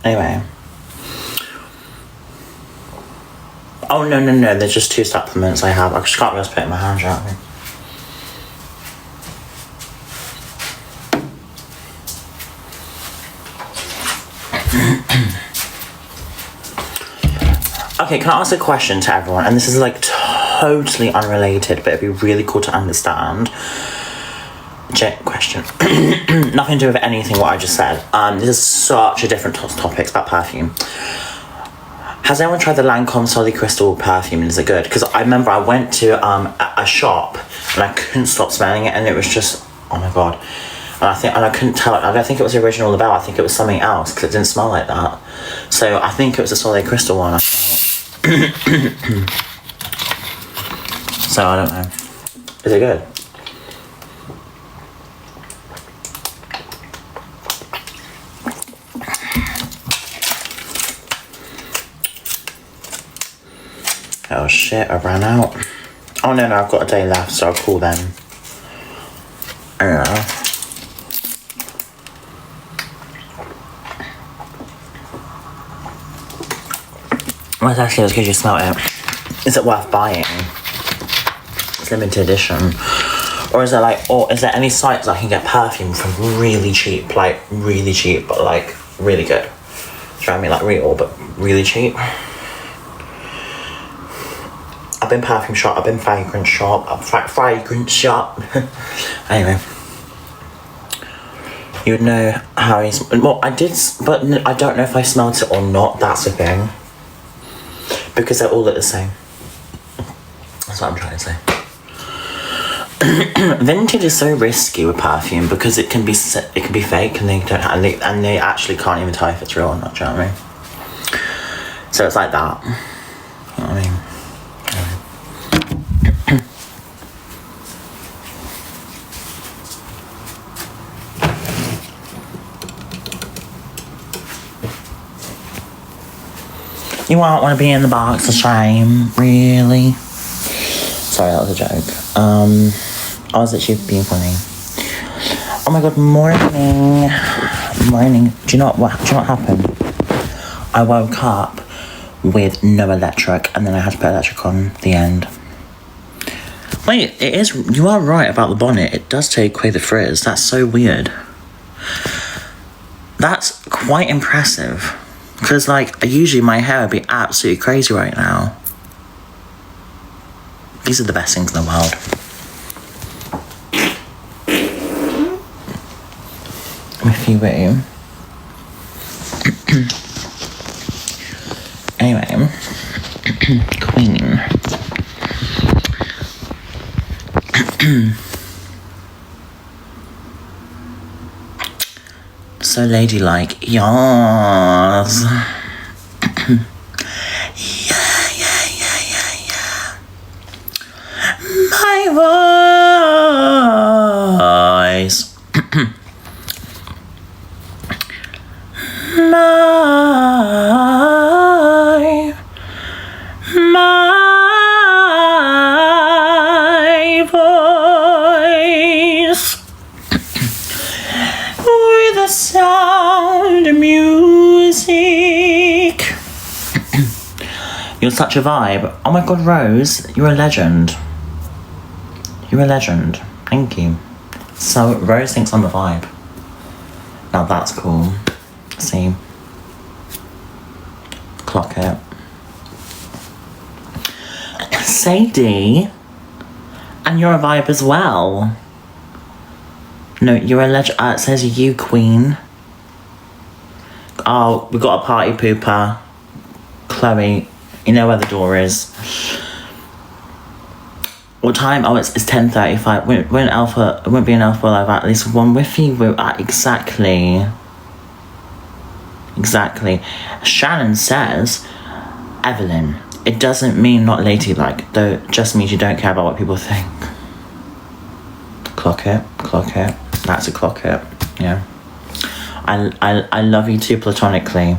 Anyway. Oh, no, there's just 2 supplements I have. I just can't really put it in my hand, shall I? Okay, can I ask a question to everyone? And this is like totally unrelated, but it'd be really cool to understand. Question. Nothing to do with anything what I just said. This is such a different topic. It's about perfume. Has anyone tried the Lancome Solid Crystal perfume? Is it good? Because I remember I went to a shop and I couldn't stop smelling it, and it was just, oh my god. And I couldn't tell it. I don't think it was the original Labelle. I think it was something else because it didn't smell like that. So I think it was a Solid Crystal one. I so I don't know. Is it good? Oh shit, I ran out. Oh no, I've got a day left, so I'll call them. I don't know. Well, it's actually because you smell it. Is it worth buying? It's limited edition. Or is there is there any sites I can get perfume from really cheap? Like, really cheap, but like, really good. Do you know what I mean? Like real, but really cheap. I've been perfume shop, I've been fragrance shop, fragrance shop. Anyway. You would know how he's... Well, I did, but I don't know if I smelled it or not, that's the thing. Because they're all look the same. That's what I'm trying to say. Vintage is so risky with perfume because it can be fake and they don't and they actually can't even tell if it's real or not, do you know what I mean? So it's like that. You know what I mean? You won't want to be in the box of shame, really? Sorry, that was a joke. I was actually being funny. Oh my god, morning. Do you know what happened? I woke up with no electric, and then I had to put electric on the end. Wait, you are right about the bonnet. It does take away the frizz. That's so weird. That's quite impressive. Because, like, usually my hair would be absolutely crazy right now. These are the best things in the world. If you will. Anyway. Queen. So ladylike, yes. yeah. My voice. You're such a vibe. Oh my god, Rose, you're a legend. You're a legend. Thank you. So, Rose thinks I'm a vibe. Now that's cool. See? Clock it. Sadie. And you're a vibe as well. No, you're a legend. It says you, queen. Oh, we got a party pooper. Chloe, you know where the door is. What time? Oh, it's 10:35. We're in Alpha. It won't be an Alpha Live at least one with you. We're at exactly. Shannon says, Evelyn, it doesn't mean not ladylike, though. It just means you don't care about what people think. Clock it. That's a clock it. Yeah. I love you too platonically.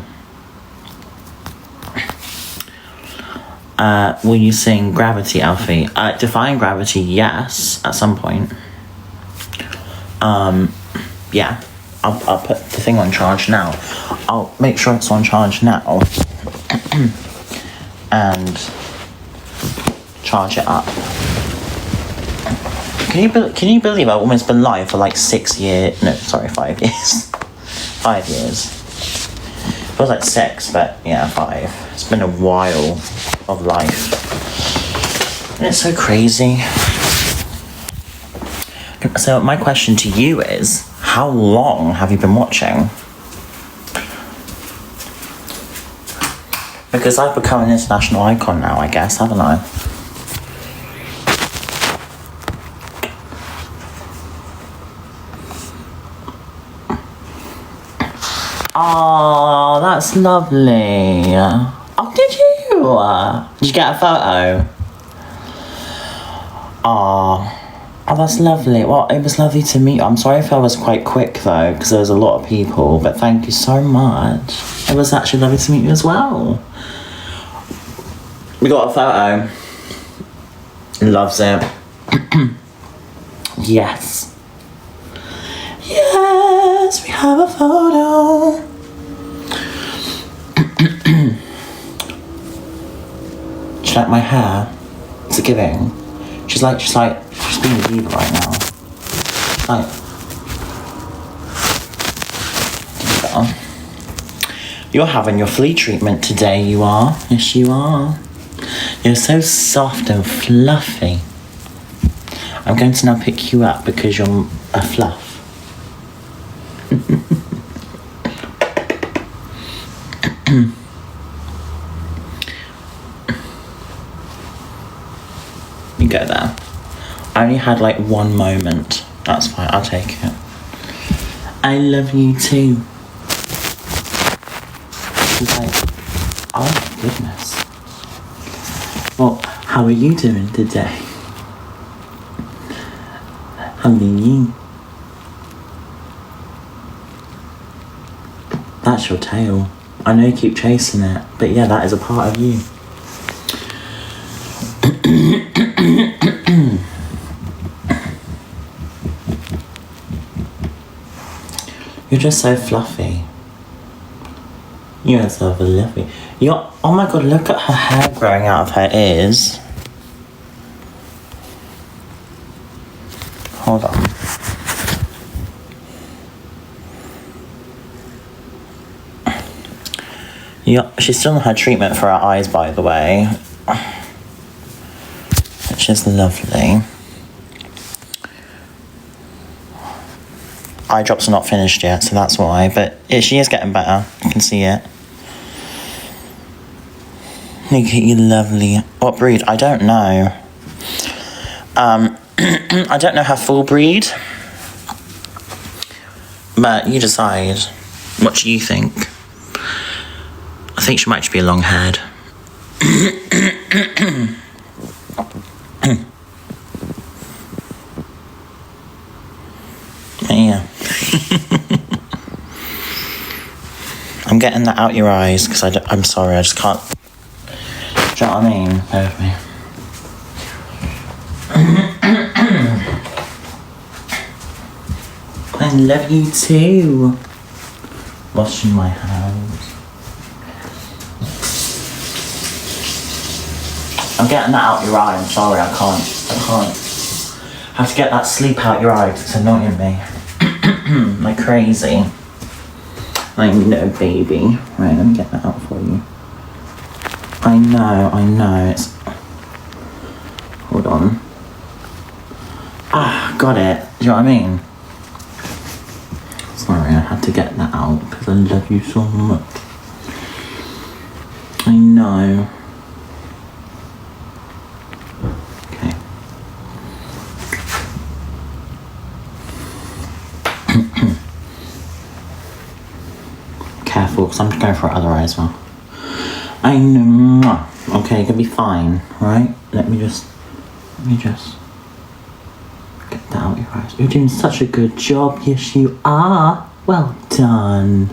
Will you sing Gravity, Alfie? Defying Gravity, yes, at some point. Yeah. I'll put the thing on charge now. I'll make sure it's on charge now. And charge it up. Can you believe I've almost been live for like 5 years. 5 years. It was like 6, but yeah, 5. It's been a while of life. And it's so crazy. So my question to you is, how long have you been watching? Because I've become an international icon now, I guess, haven't I? Oh, that's lovely. Oh, did you? Did you get a photo? Oh, that's lovely. Well, it was lovely to meet you. I'm sorry if I was quite quick, though, because there was a lot of people, but thank you so much. It was actually lovely to meet you as well. We got a photo. Loves it. Yes. Yes, we have a photo. Do you like my hair? Is it giving? She's being a diva right now. You're having your flea treatment today, you are. Yes, you are. You're so soft and fluffy. I'm going to now pick you up because you're a fluff. You go there. I only had like one moment. That's fine, I'll take it. I love you too. She's like, oh my goodness. Well, how are you doing today? How are you? That's your tail. I know you keep chasing it, but yeah, that is a part of you. You're just so fluffy. You're so fluffy. Oh my god, look at her hair growing out of her ears. Hold on. Yeah, she's still on her treatment for her eyes, by the way. Which is lovely. Eye drops are not finished yet, so that's why. But she is getting better. You can see it. Look at you, lovely. What breed? I don't know. I don't know her full breed. But you decide. What do you think? I think she might just be a long-haired. Yeah. I'm getting that out your eyes because I'm sorry, I just can't. Do you know what I mean? Bear with me. I love you too. Washing my hands. I'm getting that out your eye. I'm sorry, I can't. I have to get that sleep out your eye. It's annoying me. Like crazy. I know, baby. Right, let me get that out for you. I know. It's... Hold on. Ah, got it. Do you know what I mean? Sorry, I had to get that out because I love you so much. I know. Okay. Careful, because I'm going for other eye as well. I know. Okay, you're gonna be fine, right? Let me just get that out your eyes. You're doing such a good job. Yes, you are. Well done.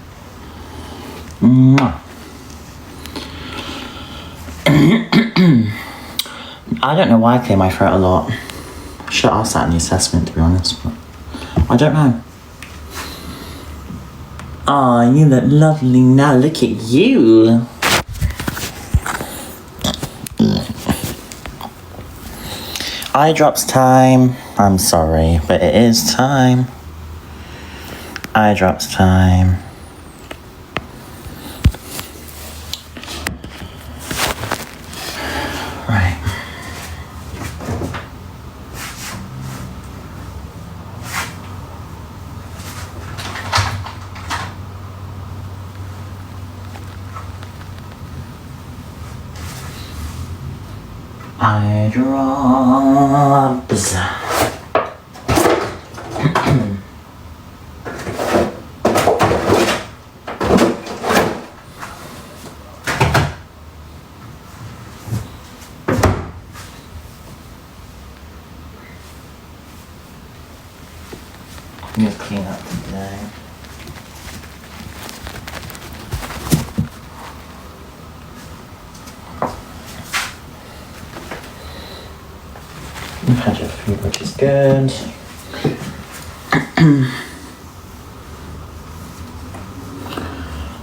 I don't know why I clear my throat a lot. I should ask that in the assessment, to be honest, but I don't know. Oh, you look lovely now. Look at you. Eye drops time. I'm sorry, but it is time. Eye drops time. Right. Eye drops. I'm gonna clean up today. I've had your food, which is good.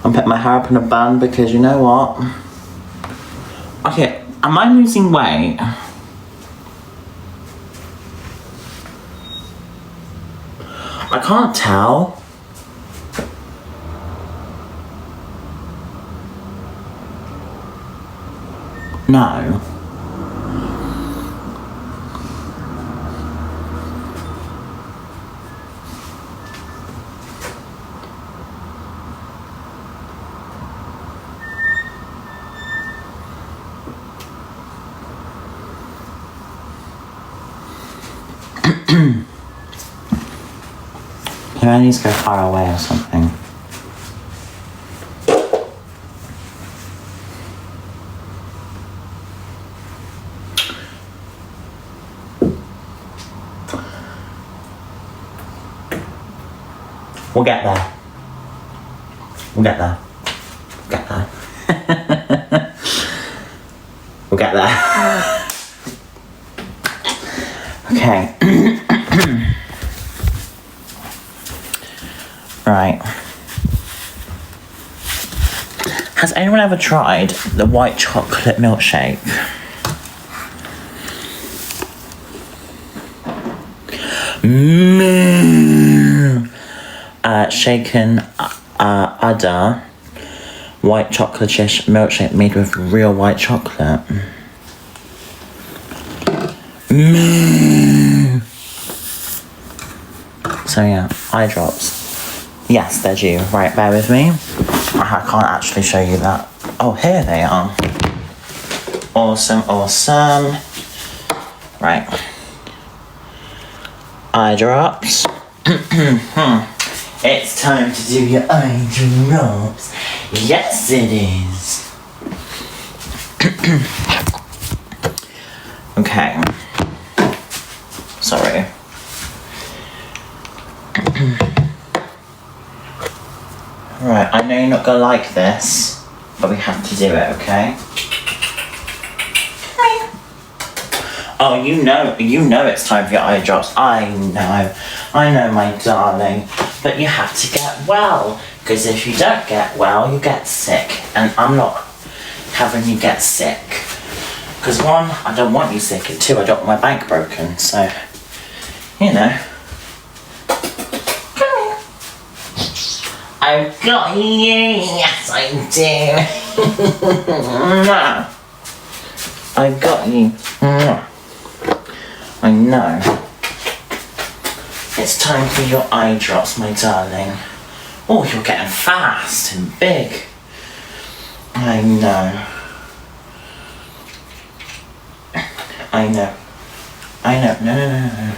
I'm putting my hair up in a bun because you know what? Okay, am I losing weight? I can't tell. No. I need to go far away or something. We'll get there. We'll get there. We'll get there. We'll get there. Okay. Right. Has anyone ever tried the white chocolate milkshake? Shaken udder white chocolate milkshake made with real white chocolate. So yeah, eye drops. Yes, they're due. Right, bear with me. I can't actually show you that. Oh, here they are. Awesome, awesome. Right. Eye drops. It's time to do your eye drops. Yes, it is. Okay. Sorry. Right, I know you're not gonna like this, but we have to do it, okay? Oh, you know it's time for your eye drops. I know, my darling. But you have to get well, because if you don't get well, you get sick. And I'm not having you get sick. Because one, I don't want you sick, and two, I don't want my bank broken, so, you know. Come here. I've got you, yes I do. I've got you. I know. It's time for your eye drops, my darling. Oh, you're getting fast and big. I know. I know. I know. No, no, no, no, no.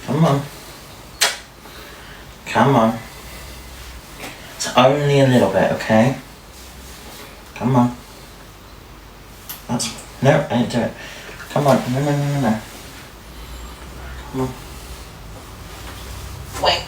Come on. Come on. It's only a little bit, okay? Come on. That's... No, I didn't do it. Come on. No, no, no, no, no. Come on. Wait.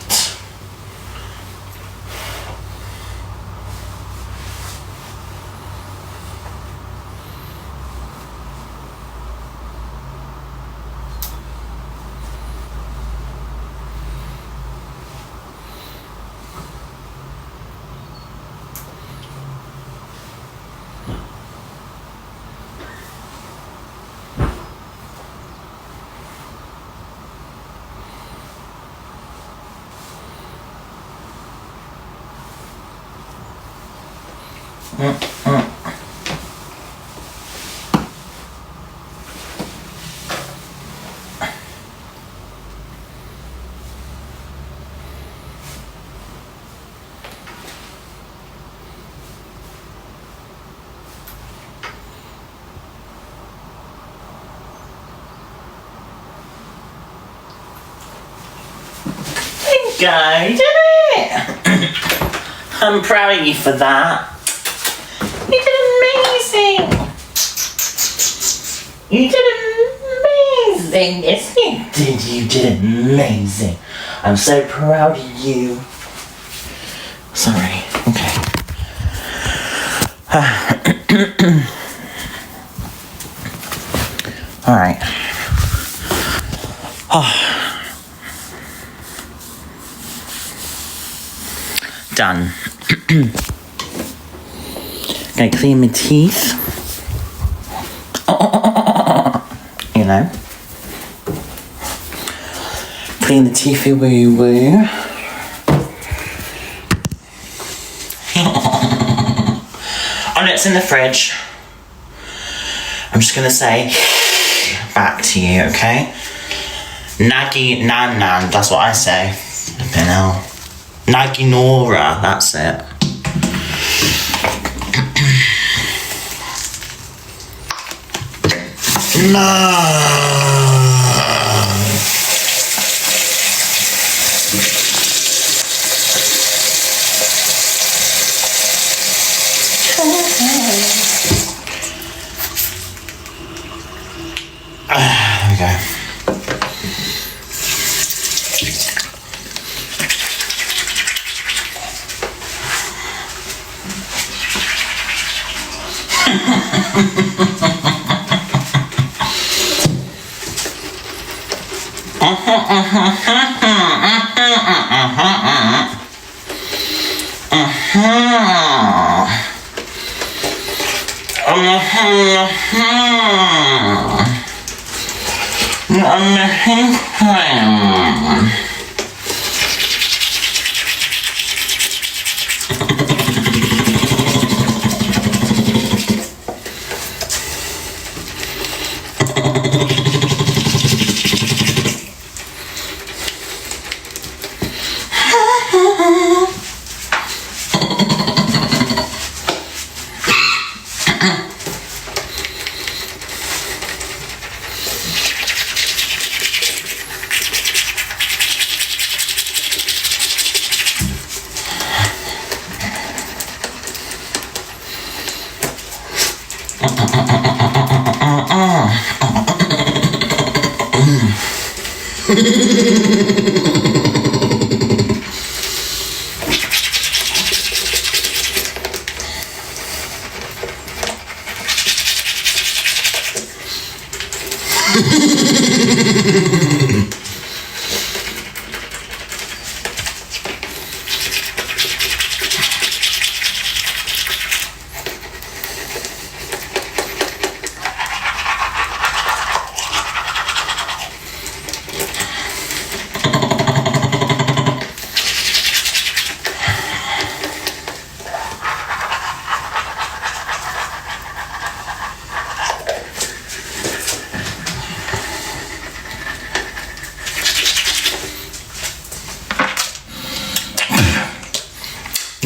Go, did it? I'm proud of you for that. You did amazing. You did amazing. Yes, you did. You did amazing. I'm so proud of you. Sorry. Okay. All right. Oh. Done. Gonna clean my teeth. You know. Clean the teethy woo woo. Oh no, it's in the fridge. I'm just gonna say back to you, okay? Naggy nan nan, that's what I say. Flipping hell. Naginora, that's it. No. There we go.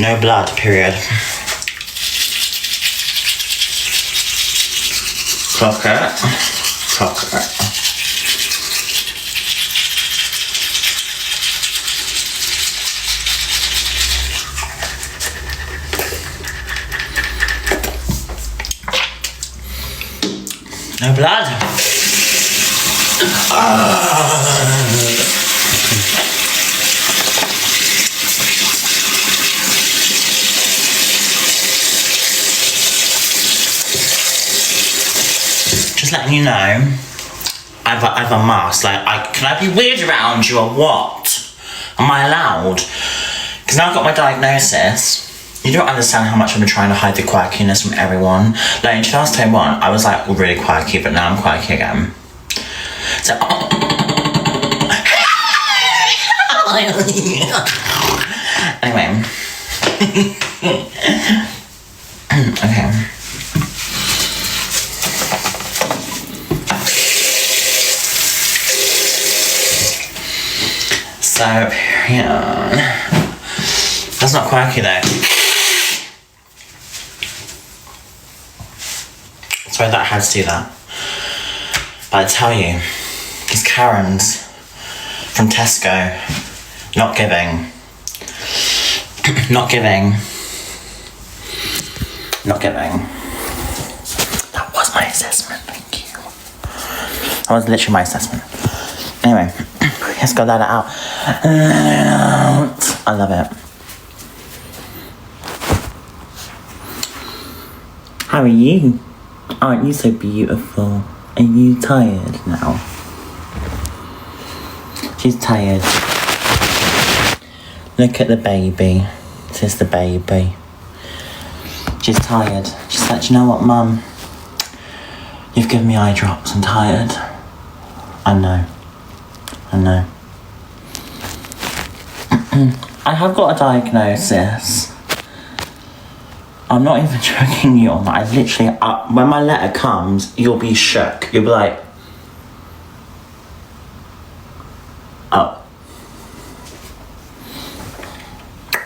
No blood, period. Clock it. Clock it. No blood. Just letting you know, I've a mask. Like, can I be weird around you or what? Am I allowed? Because now I've got my diagnosis. You don't understand how much I've been trying to hide the quirkiness from everyone. Like in 2021, I was like really quirky, but now I'm quirky again. So, anyway. Okay. So, yeah. That's not quirky though. Sorry that I had to do that. But I tell you, these Karens from Tesco, not giving. Not giving. Not giving. That was my assessment, thank you. That was literally my assessment. Anyway, let's go let it out. I love it. How are you? Aren't you so beautiful? Are you tired now? She's tired. Look at the baby. This is the baby. She's tired. She's like, do you know what, Mum? You've given me eye drops. I'm tired. I know. I have got a diagnosis. I'm not even joking you on that. I literally, when my letter comes, you'll be shook. You'll be like, oh.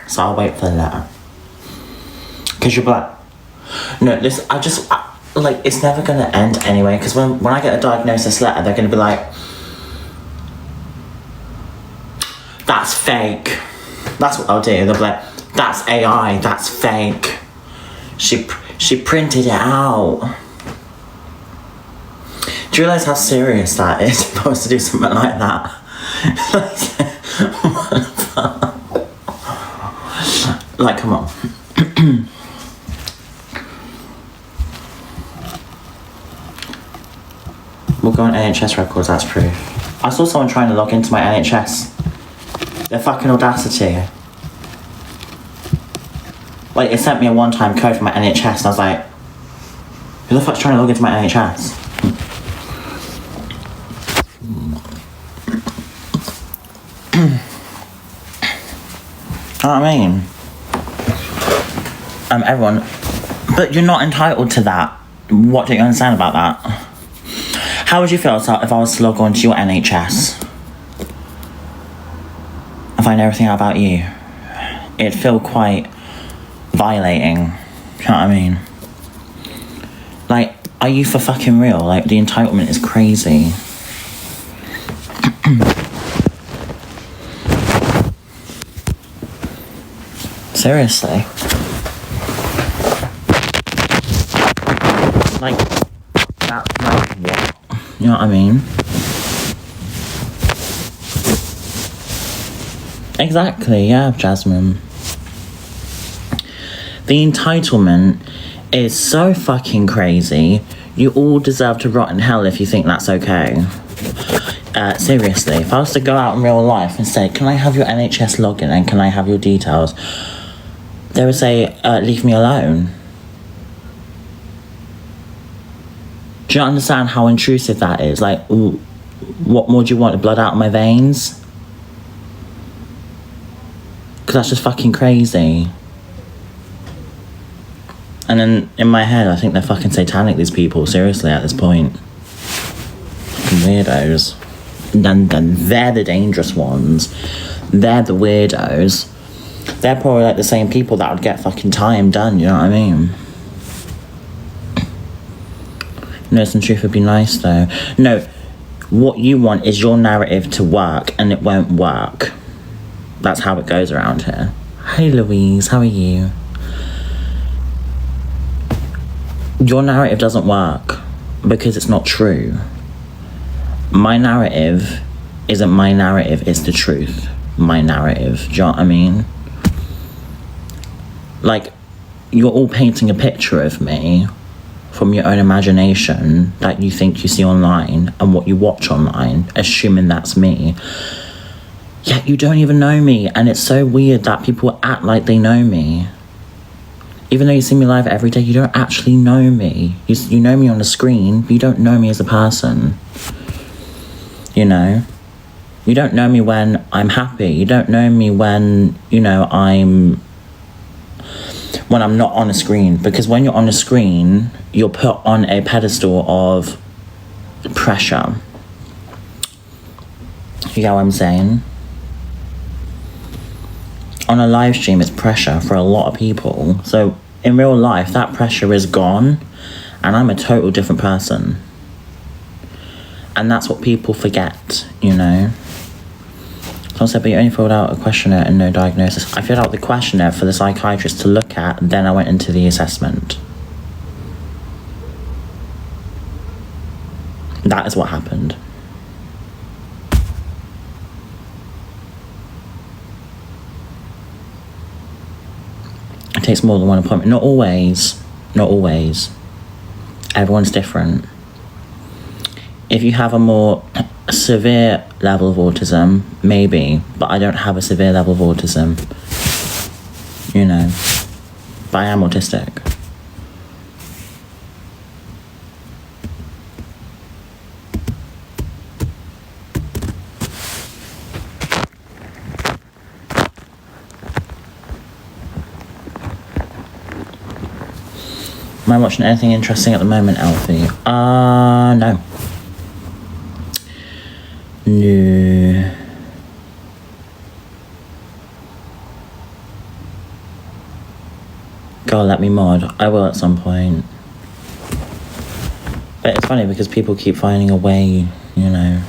So I'll wait for the letter. Because you'll be like, no, this, like, it's never going to end anyway. Because when I get a diagnosis letter, they're going to be like, that's fake. That's what I'll do. They'll be like, that's AI, that's fake. She printed it out. Do you realise how serious that is if I was to do something like that? Like, come on. We'll go on NHS records, that's proof. I saw someone trying to log into my NHS. Their fucking audacity. Like, it sent me a one-time code for my NHS, and I was like, who the fuck's trying to log into my NHS? You know what I mean? Everyone, but you're not entitled to that. What don't you understand about that? How would you feel if I was to log on to your NHS and find everything out about you? It'd feel quite violating. You know what I mean? Like, are you for fucking real? Like, the entitlement is crazy. Seriously. Like, that's like what? You know what I mean? Exactly, yeah, Jasmine. The entitlement is so fucking crazy. You all deserve to rot in hell if you think that's okay. Seriously, if I was to go out in real life and say, can I have your NHS login and can I have your details? They would say, leave me alone. Do you understand how intrusive that is? Like, what more do you want? Blood out of my veins? Because that's just fucking crazy. And then in my head, I think they're fucking satanic, these people, seriously, at this point. Fucking weirdos. And they're the dangerous ones. They're the weirdos. They're probably like the same people that would get fucking time done, you know what I mean? No, some truth would be nice though. No, what you want is your narrative to work, and it won't work. That's how it goes around here. Hey Louise, how are you? Your narrative doesn't work because it's not true. My narrative isn't my narrative, it's the truth. My narrative, do you know what I mean? Like, you're all painting a picture of me from your own imagination that you think you see online and what you watch online, assuming that's me. Yet you don't even know me, and it's so weird that people act like they know me. Even though you see me live every day, you don't actually know me. You know me on the screen, but you don't know me as a person. You know? You don't know me when I'm happy. You don't know me when, you know, when I'm not on a screen. Because when you're on a screen, you're put on a pedestal of pressure. You get what I'm saying? On a live stream, it's pressure for a lot of people. So in real life, that pressure is gone, and I'm a total different person. And that's what people forget, you know? Someone said, but you only filled out a questionnaire and no diagnosis. I filled out the questionnaire for the psychiatrist to look at, then I went into the assessment. That is what happened. It takes more than one appointment. Not always. Not always. Everyone's different. If you have a more severe level of autism, maybe. But I don't have a severe level of autism. You know. But I am autistic. Am I watching anything interesting at the moment, Alfie? No. No. God, let me mod. I will at some point. But it's funny because people keep finding a way, you know,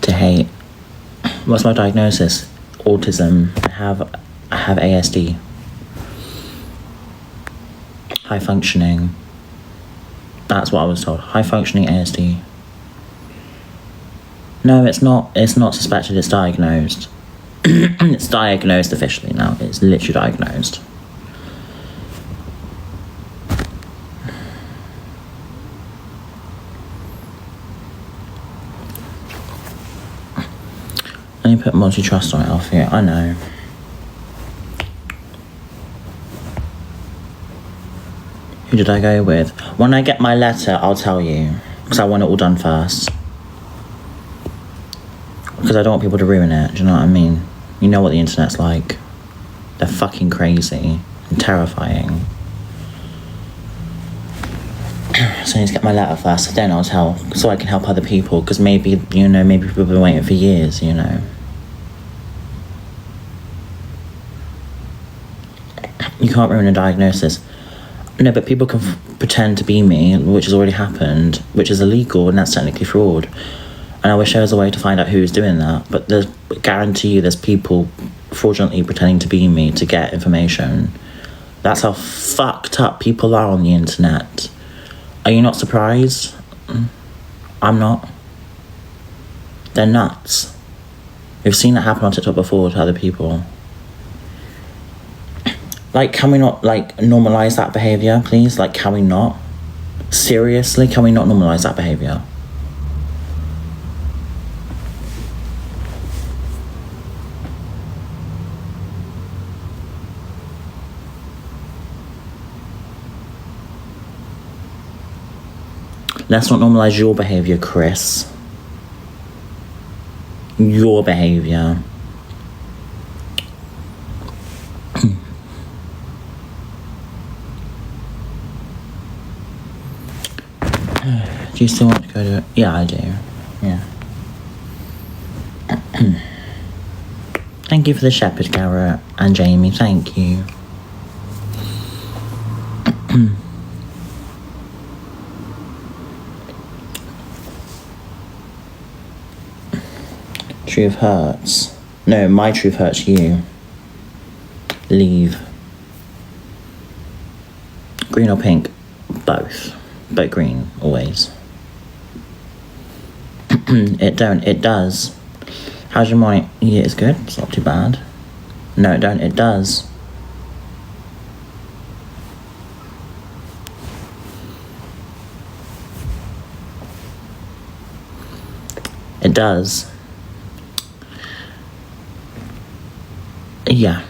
to hate. What's my diagnosis? Autism. I have ASD. High functioning. That's what I was told. High functioning ASD. No, it's not suspected, it's diagnosed. It's diagnosed officially now. It's literally diagnosed. And you put multi-trust on it, Alfie. I know. Who did I go with? When I get my letter, I'll tell you. Because I want it all done first. Because I don't want people to ruin it, do you know what I mean? You know what the internet's like. They're fucking crazy and terrifying. So I need to get my letter first, then I'll tell. So I can help other people. Because maybe, you know, maybe people have been waiting for years, you know. You can't ruin a diagnosis. No, but people can pretend to be me, which has already happened, which is illegal, and that's technically fraud. And I wish there was a way to find out who's doing that. But I guarantee you there's people fraudulently pretending to be me to get information. That's how fucked up people are on the internet. Are you not surprised? I'm not. They're nuts. We've seen it happen on TikTok before to other people. Like, can we not, like, normalise that behaviour, please? Like, can we not? Seriously, can we not normalise that behaviour? Let's not normalise your behaviour, Chris. Your behaviour. Do you still want to go to it? Yeah, I do. Yeah. Thank Thank you for the shepherd carrot. And Jamie, thank you. Truth hurts. No, my truth hurts you. Leave. Green or pink? Both. But green, always. It does. How's your morning? Yeah, it's good. It's not too bad. No, it don't. It does. It does. Yeah.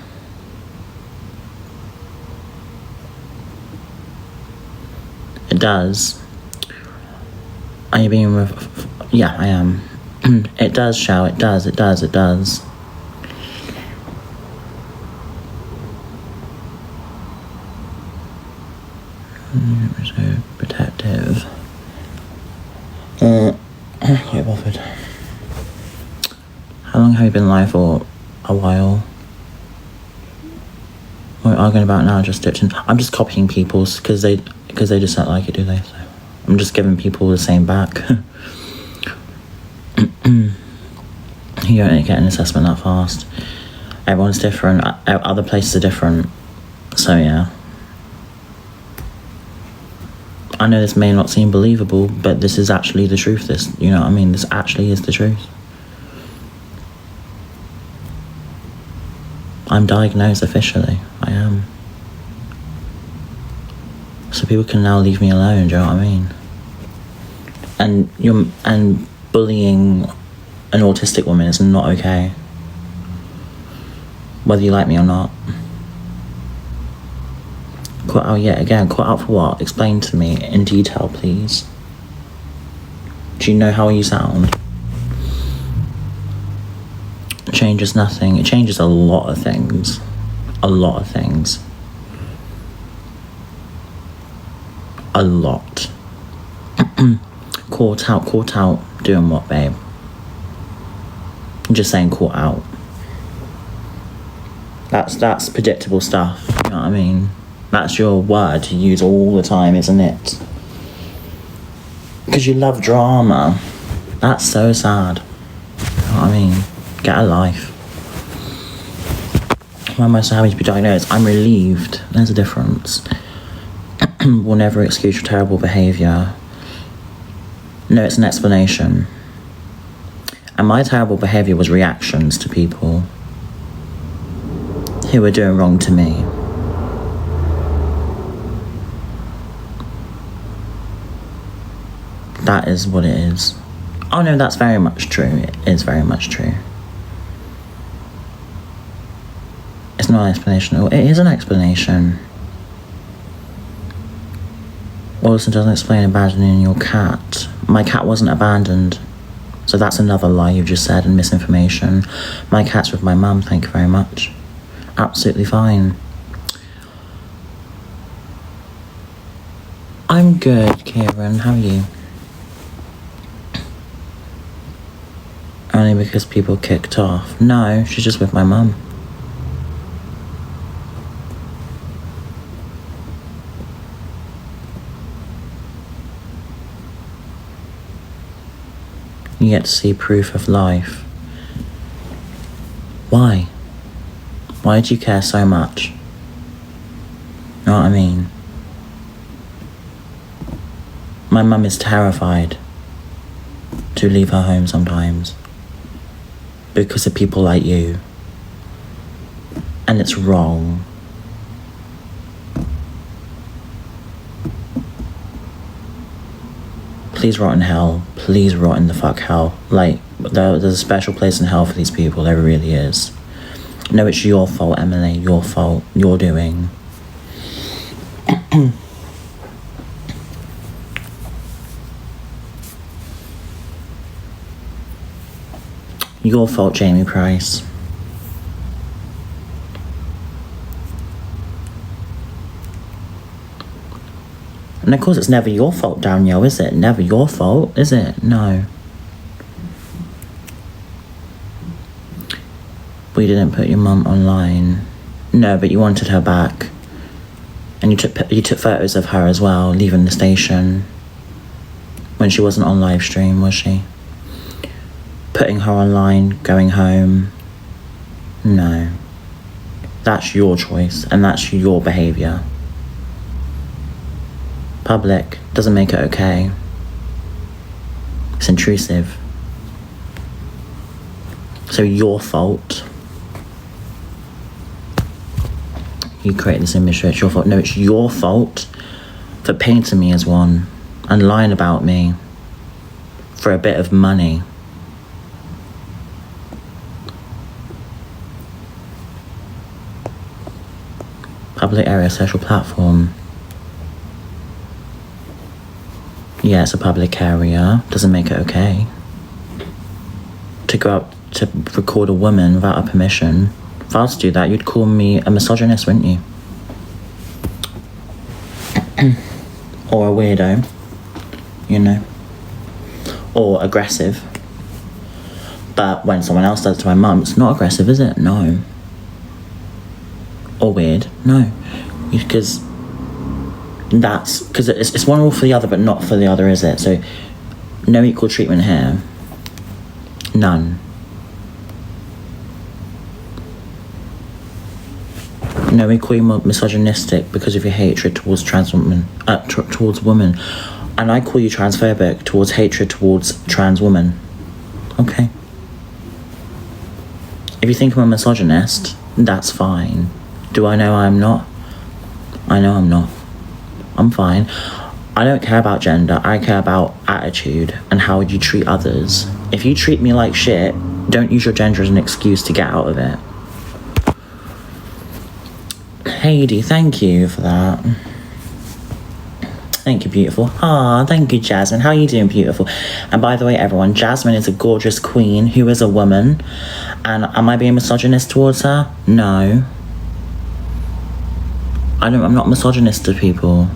It does. Are you being yeah, I am. It does, Shao. It does. It does. It does. So protective. Quite bothered. How long have you been live for? A while. What are we arguing about now? Just dipped in. I'm just copying people's because they just don't like it, do they? So I'm just giving people the same back. You don't get an assessment that fast. Everyone's different. Other places are different. So yeah. I know this may not seem believable, but this is actually the truth. This, you know what I mean? This actually is the truth. I'm diagnosed officially. I am. So people can now leave me alone, do you know what I mean? And bullying an autistic woman is not okay. Whether you like me or not. Caught out yet again. Caught out for what? Explain to me in detail, please. Do you know how you sound? It changes nothing. It changes a lot of things. A lot of things. A lot. Caught out. Doing what, babe? I'm just saying caught out. That's predictable stuff. You know what I mean? That's your word to use all the time, isn't it? Because you love drama. That's so sad. You know what I mean? Get a life. Why am I so happy to be diagnosed? I'm relieved. There's a difference. Will never excuse your terrible behaviour. No, it's an explanation. And my terrible behaviour was reactions to people who were doing wrong to me. That is what it is. Oh no, that's very much true. It is very much true. It's not an explanation. It is an explanation. Wilson doesn't explain abandoning your cat. My cat wasn't abandoned. So that's another lie you've just said and misinformation. My cat's with my mum, thank you very much. Absolutely fine. I'm good, Kieran. How are you? Only because people kicked off. No, she's just with my mum. You get to see proof of life. Why? Why do you care so much? Know what I mean? My mum is terrified to leave her home sometimes because of people like you. And it's wrong. Please rot in hell. Please rot in the fuck hell. Like, there's a special place in hell for these people. There really is. No, it's your fault, Emily. Your fault. You're doing. Your fault, Jamie Price. And of course it's never your fault, Danielle, is it? Never your fault, is it? No. We didn't put your mum online. No, but you wanted her back. And you took photos of her as well, leaving the station. When she wasn't on live stream, was she? Putting her online, going home. No. That's your choice, and that's your behaviour. Public doesn't make it okay. It's intrusive. So your fault. You create this image, so it's your fault. No, it's your fault for painting me as one and lying about me for a bit of money. Public area, social platform. Yeah, it's a public area. Doesn't make it okay. To go out to record a woman without her permission. If I was to do that, you'd call me a misogynist, wouldn't you? Or a weirdo, you know? Or aggressive. But when someone else does it to my mum, it's not aggressive, is it? No. Or weird? No. Because it's one rule for the other, but not for the other, is it? So, no equal treatment here. None. No, we call you misogynistic because of your hatred towards trans women, towards women, and I call you transphobic towards hatred towards trans women. Okay. If you think I'm a misogynist, that's fine. Do I know I'm not? I know I'm not. I'm fine. I don't care about gender. I care about attitude and how you treat others. If you treat me like shit, don't use your gender as an excuse to get out of it. Heidi, thank you for that. Thank you, beautiful. Ah, thank you, Jasmine. How are you doing, beautiful? And by the way, everyone, Jasmine is a gorgeous queen who is a woman. And am I being misogynist towards her? No. I'm not misogynist to people.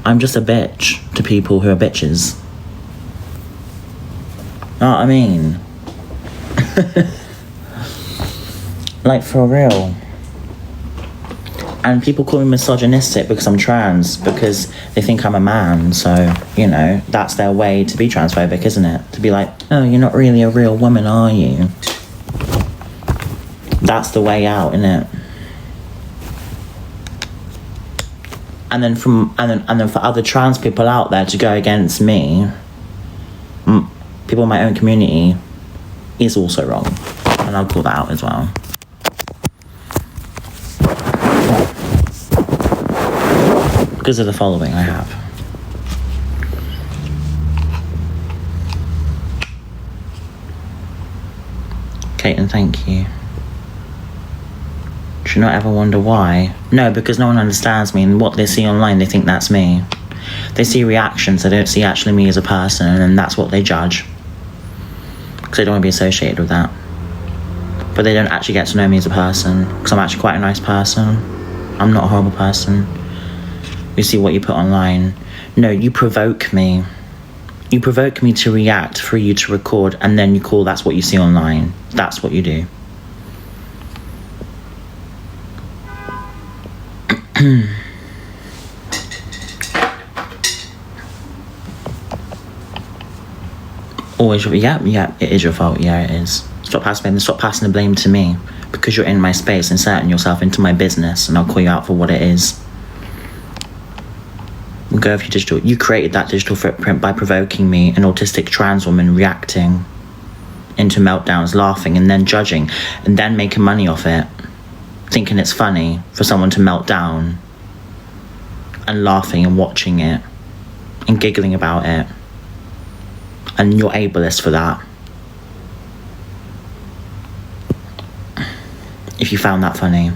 I'm just a bitch to people who are bitches. Know what I mean? Like, for real. And people call me misogynistic because I'm trans, because they think I'm a man. So, you know, that's their way to be transphobic, isn't it? To be like, oh, you're not really a real woman, are you? That's the way out, isn't it? And then for other trans people out there to go against me, people in my own community, is also wrong. And I'll call that out as well. Because of the following I have. Caitlin, thank you. Should not ever wonder why. No, because no one understands me, and what they see online, they think that's me. They see reactions, they don't see actually me as a person, and that's what they judge. Because they don't want to be associated with that. But they don't actually get to know me as a person, because I'm actually quite a nice person. I'm not a horrible person. You see what you put online. No, you provoke me. You provoke me to react for you to record, and then you call that's what you see online. That's what you do. Always, yeah, it is your fault. Yeah, it is. Stop passing the blame to me, because you're in my space, inserting yourself into my business, and I'll call you out for what it is. Go with your digital. You created that digital footprint by provoking me, an autistic trans woman, reacting into meltdowns, laughing, and then judging, and then making money off it, thinking it's funny for someone to melt down, and laughing and watching it, and giggling about it. And you're ableist for that. If you found that funny.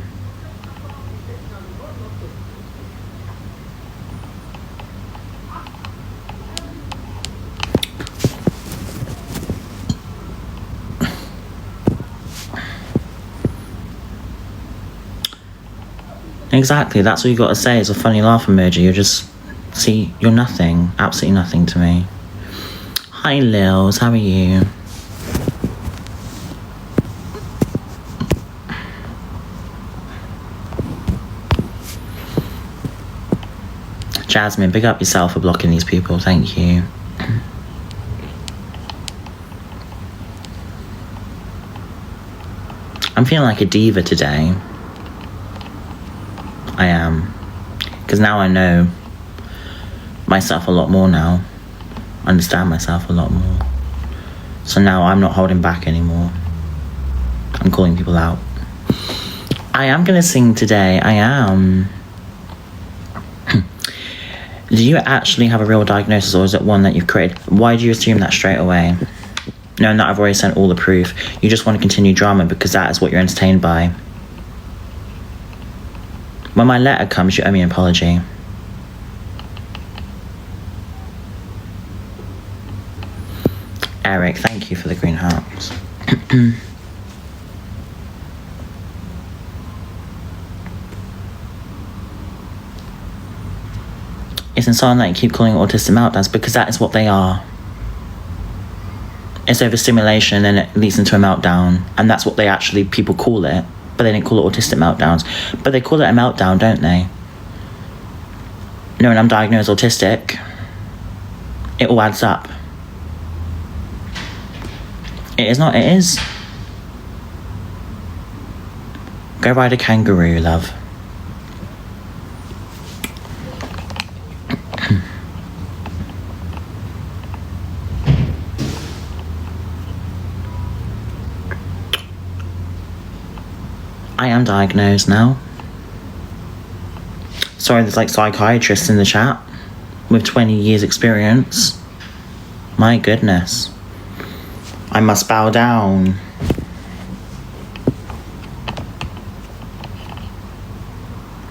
Exactly, that's what you got to say is a funny laugh emoji. You're nothing, absolutely nothing to me. Hi Lils, how are you? Jasmine, big up yourself for blocking these people. Thank you. I'm feeling like a diva today. I am. Because now I know myself a lot more now. I understand myself a lot more. So now I'm not holding back anymore. I'm calling people out. I am going to sing today. I am. Do you actually have a real diagnosis, or is it one that you've created? Why do you assume that straight away? Knowing that I've already sent all the proof. You just want to continue drama because that is what you're entertained by. When my letter comes, you owe me an apology. Eric, thank you for the green hearts. It's insane that you keep calling autistic meltdowns because that is what they are. It's overstimulation and it leads into a meltdown, and that's what people call it, but they didn't call it autistic meltdowns. But they call it a meltdown, don't they? Knowing I'm diagnosed autistic, it all adds up. It is not, it is. Go ride a kangaroo, love. I am diagnosed now. Sorry, there's like psychiatrists in the chat with 20 years experience. My goodness. I must bow down.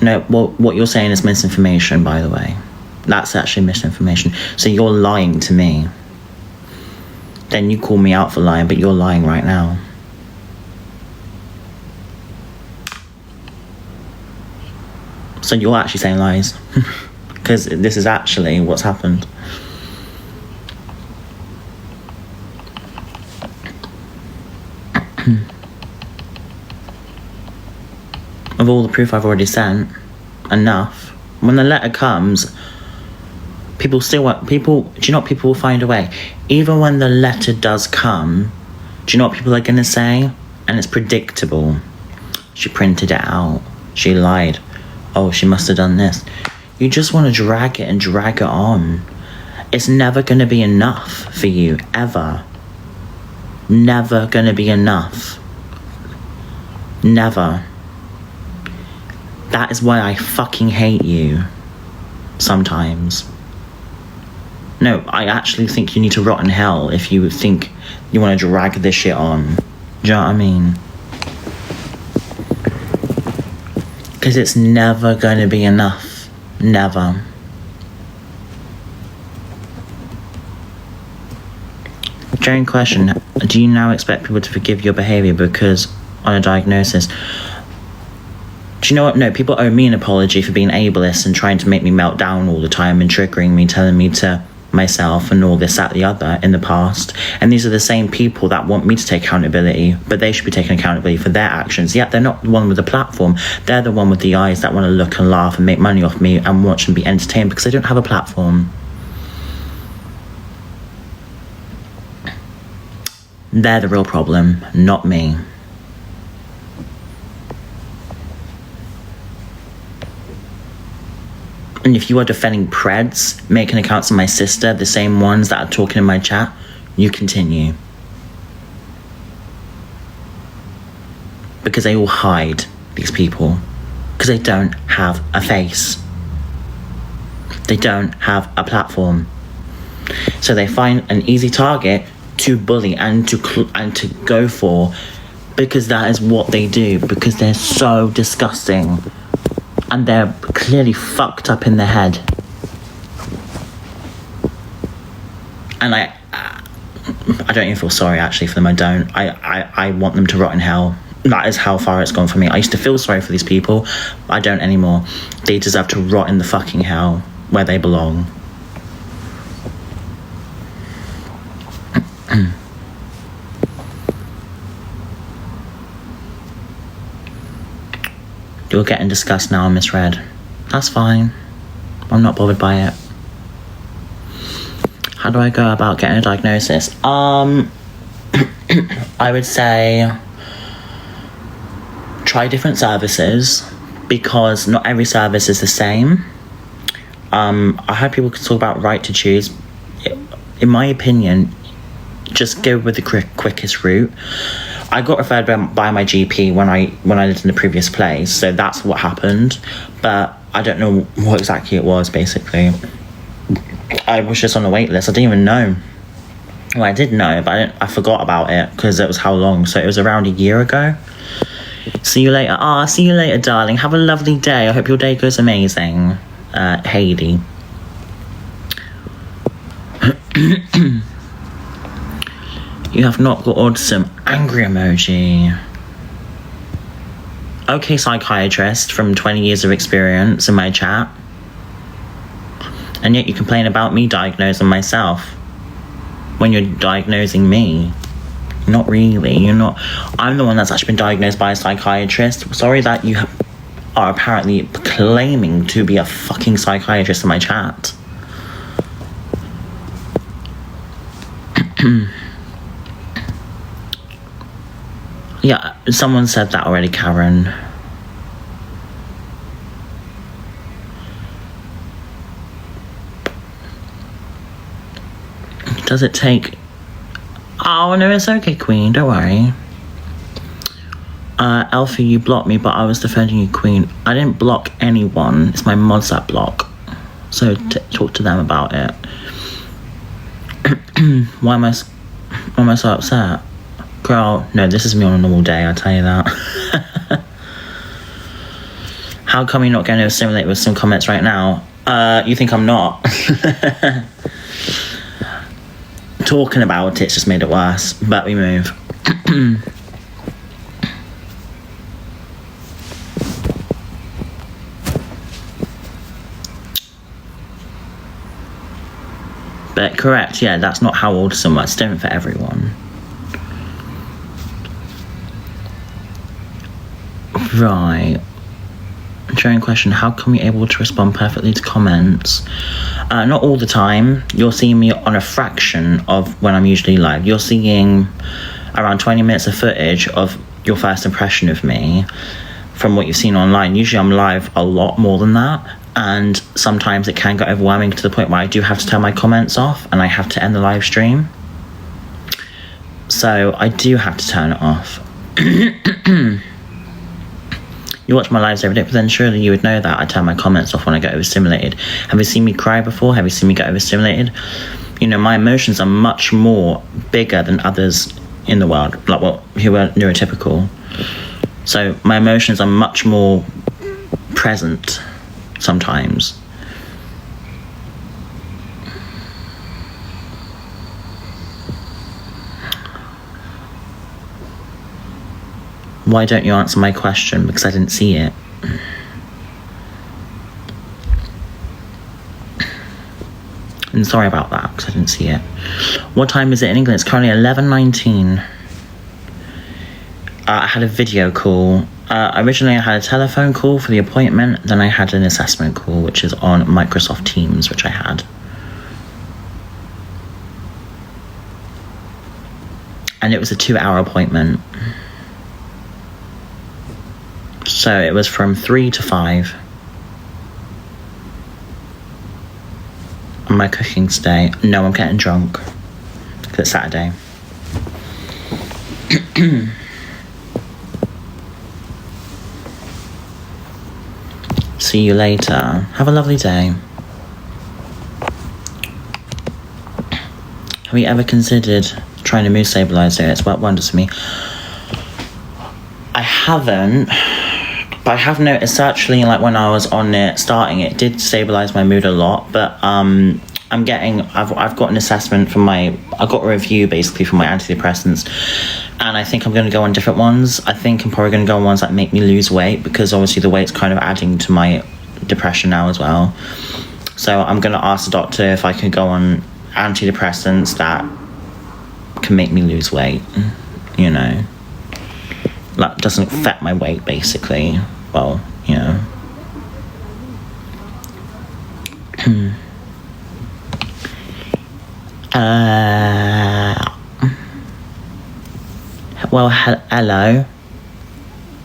No, well, what you're saying is misinformation, by the way. That's actually misinformation. So you're lying to me. Then you call me out for lying, but you're lying right now. So you're actually saying lies. Because this is actually what's happened. Of all the proof I've already sent, enough. When the letter comes, people still want, do you know what people will find a way? Even when the letter does come, do you know what people are going to say? And it's predictable. She printed it out. She lied. Oh, she must have done this. You just want to drag it and drag it on. It's never going to be enough for you, ever. Never going to be enough. Never. That is why I fucking hate you. Sometimes. No, I actually think you need to rot in hell if you think you want to drag this shit on. Do you know what I mean? Because it's never going to be enough. Never. Genuine question. Do you now expect people to forgive your behaviour because on a diagnosis? Do you know what? No, people owe me an apology for being ableist and trying to make me melt down all the time and triggering me, telling me to myself and all this, that, the other in the past. And these are the same people that want me to take accountability, but they should be taking accountability for their actions. Yet they're not the one with the platform. They're the one with the eyes that want to look and laugh and make money off me and watch and be entertained because they don't have a platform. They're the real problem, not me. And if you are defending Preds, making accounts of my sister, the same ones that are talking in my chat, you continue. Because they all hide, these people. Because they don't have a face. They don't have a platform. So they find an easy target to bully and to go for, because that is what they do, because they're so disgusting. And they're clearly fucked up in the head. And I don't even feel sorry actually for them. I don't. I want them to rot in hell. That is how far it's gone for me. I used to feel sorry for these people. I don't anymore. They deserve to rot in the fucking hell where they belong. You're getting discussed now, Miss Red. That's fine. I'm not bothered by it. How do I go about getting a diagnosis? I would say try different services, because not every service is the same. I heard people talk about right to choose. In my opinion, just go with the quickest route. I got referred by my GP when I lived in the previous place, so that's what happened. But I don't know what exactly it was, basically. I was just on a wait list. I didn't even know. Well, I did know, but I forgot about it, because it was how long? So it was around a year ago. See you later. See you later, darling. Have a lovely day. I hope your day goes amazing. Heidi. You have not got autism. Angry emoji. Okay, psychiatrist from 20 years of experience in my chat. And yet you complain about me diagnosing myself when you're diagnosing me. Not really. You're not. I'm the one that's actually been diagnosed by a psychiatrist. Sorry that you are apparently claiming to be a fucking psychiatrist in my chat. Yeah, someone said that already, Karen. Does it take... Oh, no, it's okay, Queen. Don't worry. Alfie, you blocked me, but I was defending you, Queen. I didn't block anyone. It's my mods that block. So talk to them about it. Why am I so upset? Girl, no, this is me on a normal day, I'll tell you that. How come you're not going to assimilate with some comments right now? You think I'm not? Talking about it's just made it worse, but we move. But correct, yeah, that's not how autism works. It's different for everyone. Right. During question, how come you're able to respond perfectly to comments? Not all the time. You're seeing me on a fraction of when I'm usually live. You're seeing around 20 minutes of footage of your first impression of me from what you've seen online. Usually I'm live a lot more than that, and sometimes it can get overwhelming to the point where I do have to turn my comments off and I have to end the live stream. So I do have to turn it off. You watch my lives every day, but then surely you would know that I turn my comments off when I get overstimulated. Have you seen me cry before? Have you seen me get overstimulated? You know, my emotions are much more bigger than others in the world, like who are neurotypical. So my emotions are much more present sometimes. Why don't you answer my question? Because I didn't see it. And sorry about that, because I didn't see it. What time is it in England? It's currently 11:19. I had a video call. Originally I had a telephone call for the appointment, then I had an assessment call, which is on Microsoft Teams, which I had. And it was a 2-hour appointment. So it was from 3 to 5. On my cooking today. No, I'm getting drunk. Because it's Saturday. See you later. Have a lovely day. Have you ever considered trying a mood stabilizer? It's what wonders me. I haven't. But I have noticed actually, like when I was on it, starting it did stabilize my mood a lot. But I've got an assessment from I got a review basically for my antidepressants, and I think I'm going to go on different ones. I think I'm probably going to go on ones that make me lose weight, because obviously the weight's kind of adding to my depression now as well. So I'm going to ask the doctor if I can go on antidepressants that can make me lose weight, you know. That doesn't affect my weight, basically. Well, you know. Well, hello. That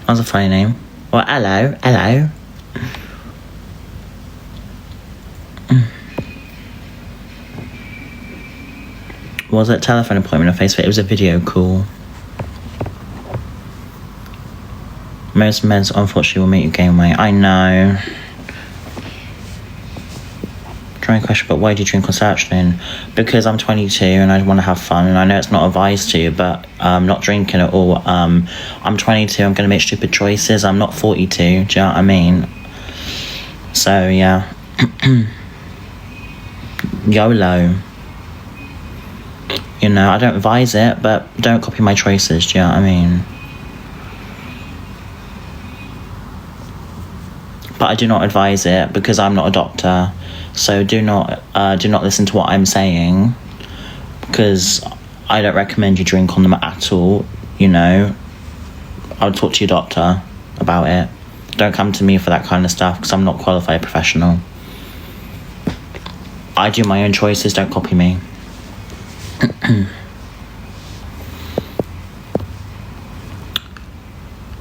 was a funny name. Well, hello. Was it a telephone appointment or face-to-face? It was a video call. Most meds, unfortunately, will make you gain weight. I know. Trying question, but why do you drink on Saturday? Because I'm 22 and I want to have fun, and I know it's not advised to, but not drinking at all. I'm 22. I'm going to make stupid choices. I'm not 42. Do you know what I mean? So yeah. YOLO. You know, I don't advise it, but don't copy my choices. Do you know what I mean? But I do not advise it because I'm not a doctor. So do not listen to what I'm saying, because I don't recommend you drink on them at all. You know, I'll talk to your doctor about it. Don't come to me for that kind of stuff, because I'm not a qualified professional. I do my own choices, don't copy me.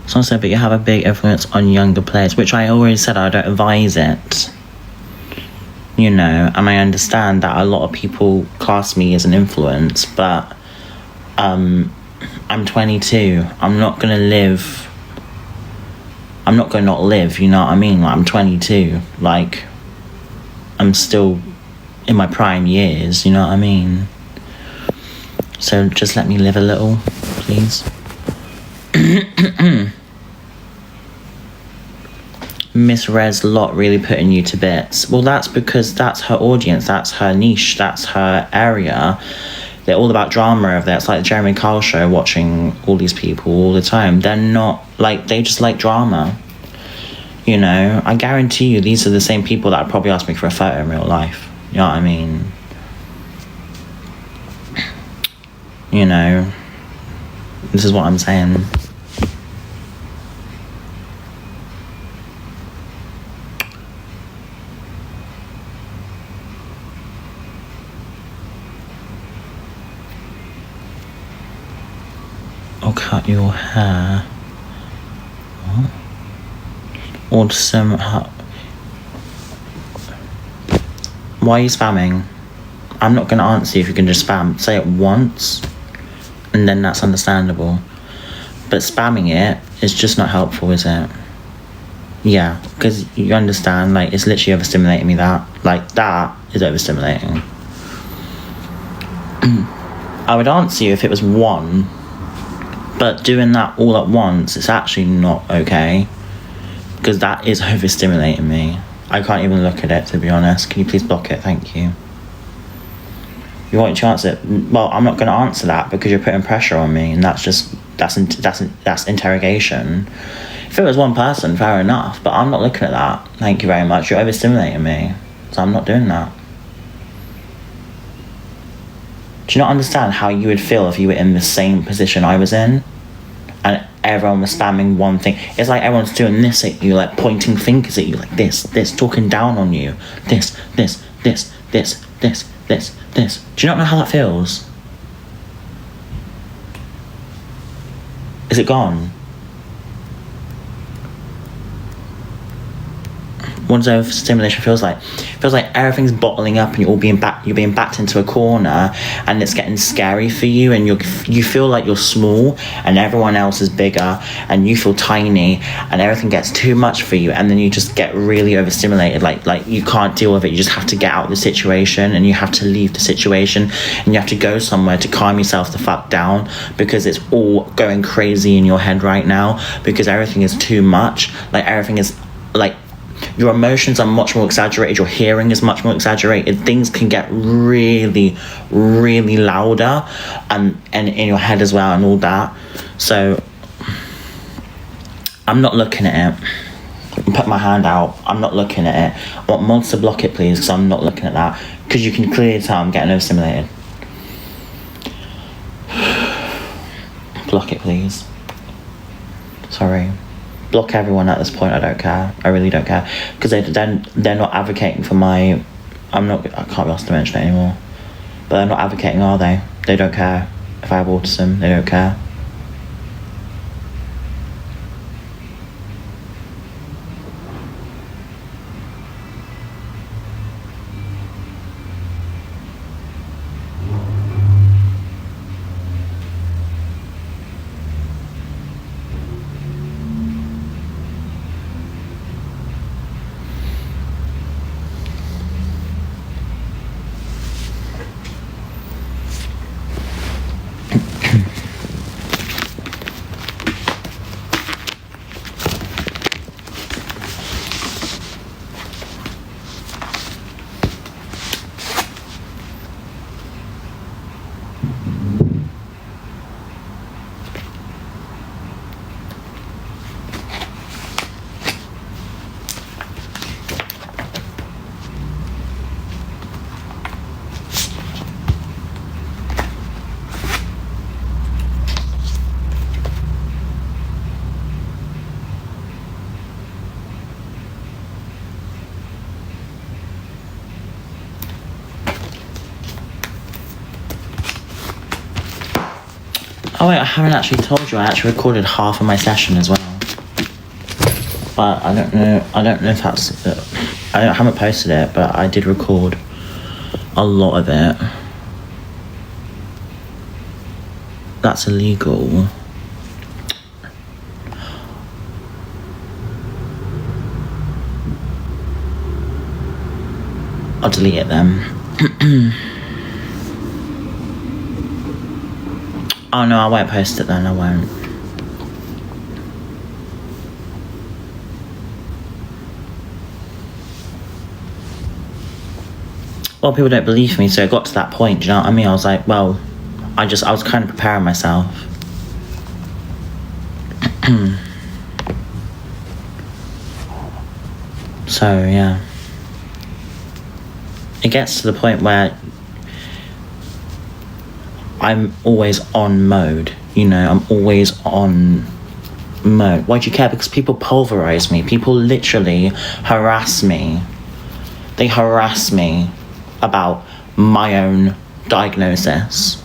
Someone said, but you have a big influence on younger players, which I already said I don't advise it. You know, and I understand that a lot of people class me as an influence, but I'm 22. I'm not going to not live, you know what I mean? Like, I'm 22. Like, I'm still in my prime years, you know what I mean? So just let me live a little, please. Miss Rez Lot really putting you to bits. Well, that's because that's her audience, that's her niche, that's her area. They're all about drama over there. It's like the Jeremy Kyle show, watching all these people all the time. They're not, like, they just like drama. You know, I guarantee you these are the same people that would probably ask me for a photo in real life. You know what I mean? You know, this is what I'm saying. Or cut your hair. What? Autism. Why are you spamming? I'm not going to answer you if you can just spam. Say it once, and then that's understandable. But spamming it is just not helpful, is it? Yeah, because you understand, like, it's literally overstimulating me, that. Like, that is overstimulating. I would answer you if it was one, but doing that all at once, it's actually not okay, because that is overstimulating me. I can't even look at it, to be honest. Can you please block it? Thank you. You want to answer it? Well, I'm not going to answer that because you're putting pressure on me, and that's interrogation. If it was one person, fair enough, but I'm not looking at that. Thank you very much. You're overstimulating me, so I'm not doing that. Do you not understand how you would feel if you were in the same position I was in, and everyone was spamming one thing? It's like everyone's doing this at you, like pointing fingers at you, like this, talking down on you, this. Do you not know how that feels? Is it gone? What does overstimulation feels like? It feels like everything's bottling up and you're being backed into a corner, and it's getting scary for you, and you feel like you're small and everyone else is bigger, and you feel tiny, and everything gets too much for you, and then you just get really overstimulated, like you can't deal with it. You just have to get out of the situation, and you have to leave the situation, and you have to go somewhere to calm yourself the fuck down, because it's all going crazy in your head right now, because everything is too much. Like, everything is, like, your emotions are much more exaggerated, your hearing is much more exaggerated, things can get really, really louder, and in your head as well, and all that. So I'm not looking at it. I put my hand out, I'm not looking at it. I want Mods to block it, please, because I'm not looking at that, because you can clearly tell I'm getting overstimulated. Block it, please. Sorry. Block everyone at this point. I don't care. I really don't care, because they're not advocating for my I can't be asked to mention it anymore. But they're not advocating, are they? They don't care if I have autism. They don't care. Oh wait, I haven't actually told you. I actually recorded half of my session as well. But I don't know if that's... I haven't posted it, but I did record a lot of it. That's illegal. I'll delete it then. Oh no, I won't post it then, I won't. Well, people don't believe me, so it got to that point, do you know what I mean? I was like, well, I was kind of preparing myself. So, yeah. It gets to the point where I'm always on mode, you know, I'm always on mode. Why do you care? Because people pulverize me. People literally harass me. They harass me about my own diagnosis.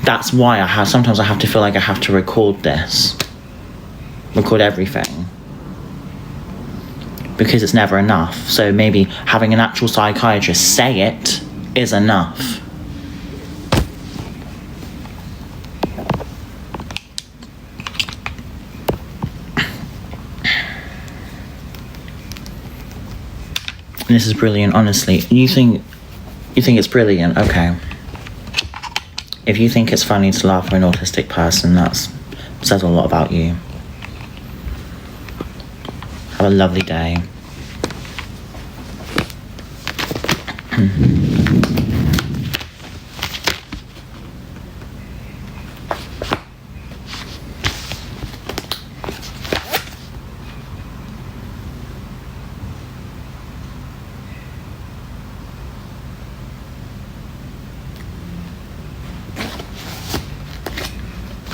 That's why sometimes I have to feel like I have to record everything. Because it's never enough. So maybe having an actual psychiatrist say it is enough. And this is brilliant, honestly. You think it's brilliant? Okay. If you think it's funny to laugh at an autistic person, that says a lot about you. Have a lovely day.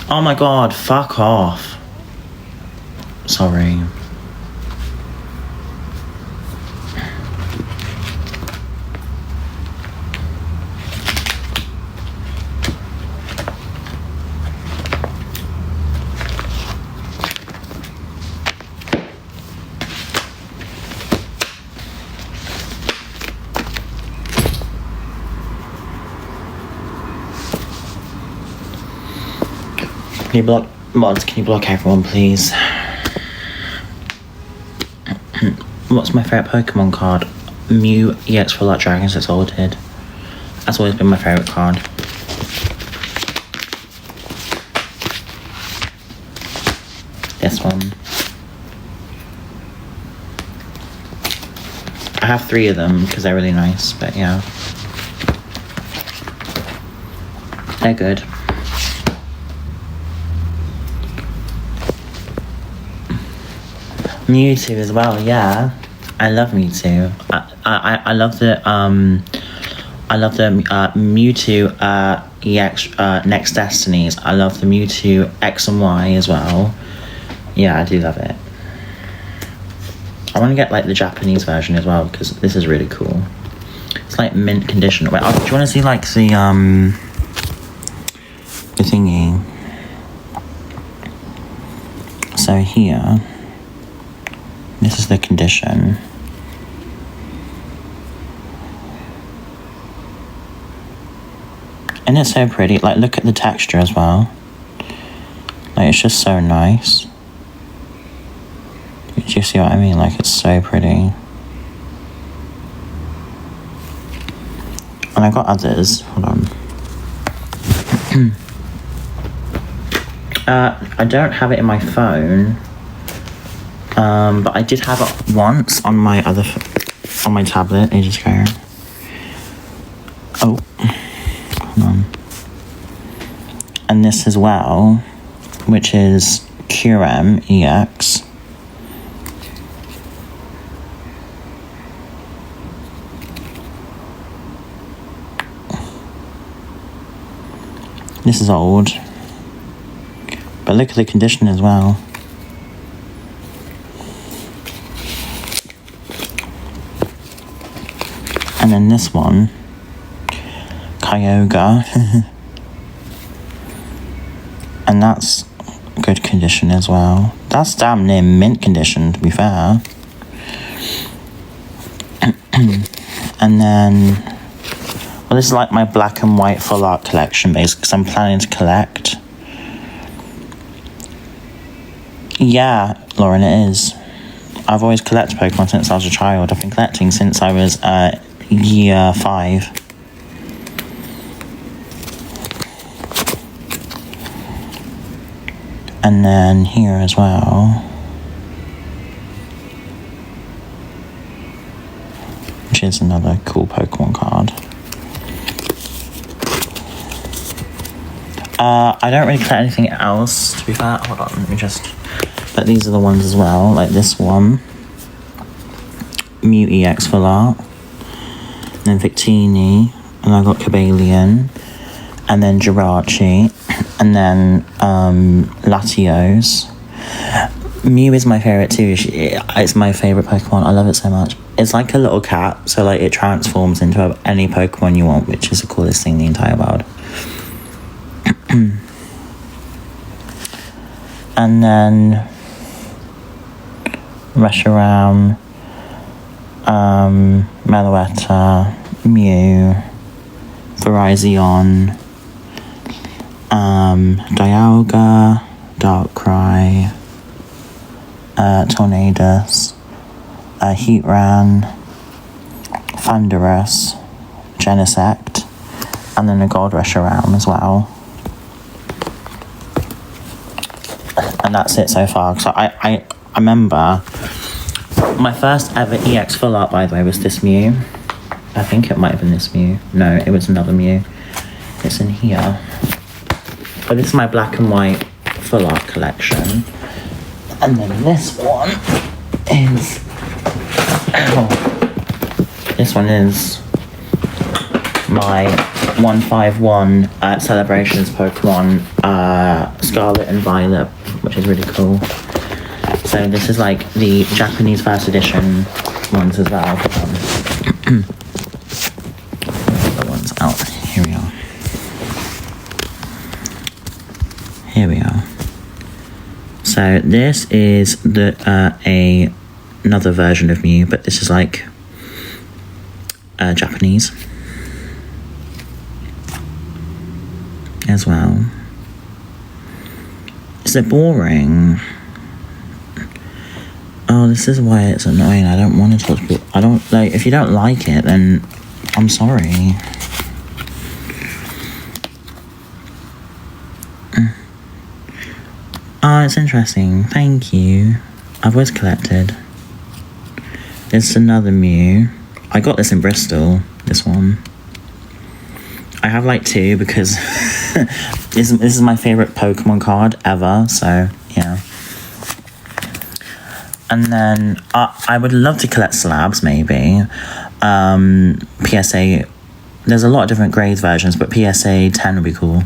Oh my god, fuck off. Sorry. Can you block mods? Can you block everyone, please? What's my favourite Pokemon card? Mew EX for Light Dragons Exalted. That's always been my favourite card. This one. I have 3 of them because they're really nice, but yeah. They're good. Mewtwo as well, yeah. I love Mewtwo. I love the Mewtwo EX Next Destinies. I love the Mewtwo X and Y as well. Yeah, I do love it. I want to get like the Japanese version as well because this is really cool. It's like mint condition. Wait, do you want to see like the thingy? So here, this is the condition. And it's so pretty. Like, look at the texture as well. Like, it's just so nice. Do you see what I mean? Like, it's so pretty. And I got others. Hold on. I don't have it in my phone. But I did have it once on my on my tablet ages ago. Oh. Hold on. And this as well, which is QM EX. This is old, but look at the condition as well. And then this one, Kyoga, and that's good condition as well. That's damn near mint condition, to be fair. And then, well, this is like my black and white full art collection, basically, because I'm planning to collect. Yeah, Lauren, it is. I've always collected Pokemon since I was a child. I've been collecting since I was year 5. And then here as well, which is another cool Pokemon card. I don't really collect anything else, to be fair. Hold on, let me just... But these are the ones as well, like this one. Mew EX Full Art. And then Victini. And I got Cobalion. And then Jirachi. And then Latios. Mew is my favourite too. It's my favourite Pokemon. I love it so much. It's like a little cat, so like it transforms into any Pokemon you want, which is the coolest thing in the entire world. And then Reshiram, Meloetta, Mew, Virizion, Dialga, Darkrai, Tornadus, Heatran, Thundurus, Genesect, and then a Gold Reshiram as well. And that's it so far. So I remember my first ever EX full art, by the way, was this Mew. I think it might have been this Mew. No, it was another Mew. It's in here. But this is my black and white full art collection. And then this one is... Ow. This one is my 151 Celebrations Pokemon Scarlet and Violet, which is really cool. So this is like the Japanese first edition ones as well. The ones out. Here we are. Here we are. So this is the another version of Mew, but this is like Japanese as well. Is it boring? Oh, this is why it's annoying. I don't want to talk to people. I don't like. If you don't like it, then I'm sorry. Oh, it's interesting. Thank you. I've always collected. There's another Mew. I got this in Bristol. This one. I have like 2 because this is my favourite Pokemon card ever, so yeah. And then I would love to collect slabs, maybe. PSA, there's a lot of different grades versions, but PSA 10 would be cool.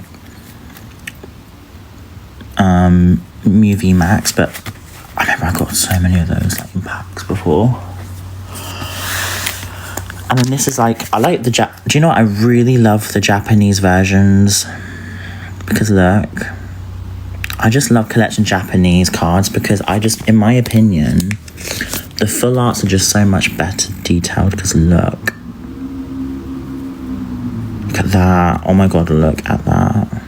Mew V Max, but I remember I got so many of those like in packs before. And then this is like, I like the do you know what? I really love the Japanese versions. Because look, I just love collecting Japanese cards because in my opinion, the full arts are just so much better detailed. Because look at that. Oh my god, look at that.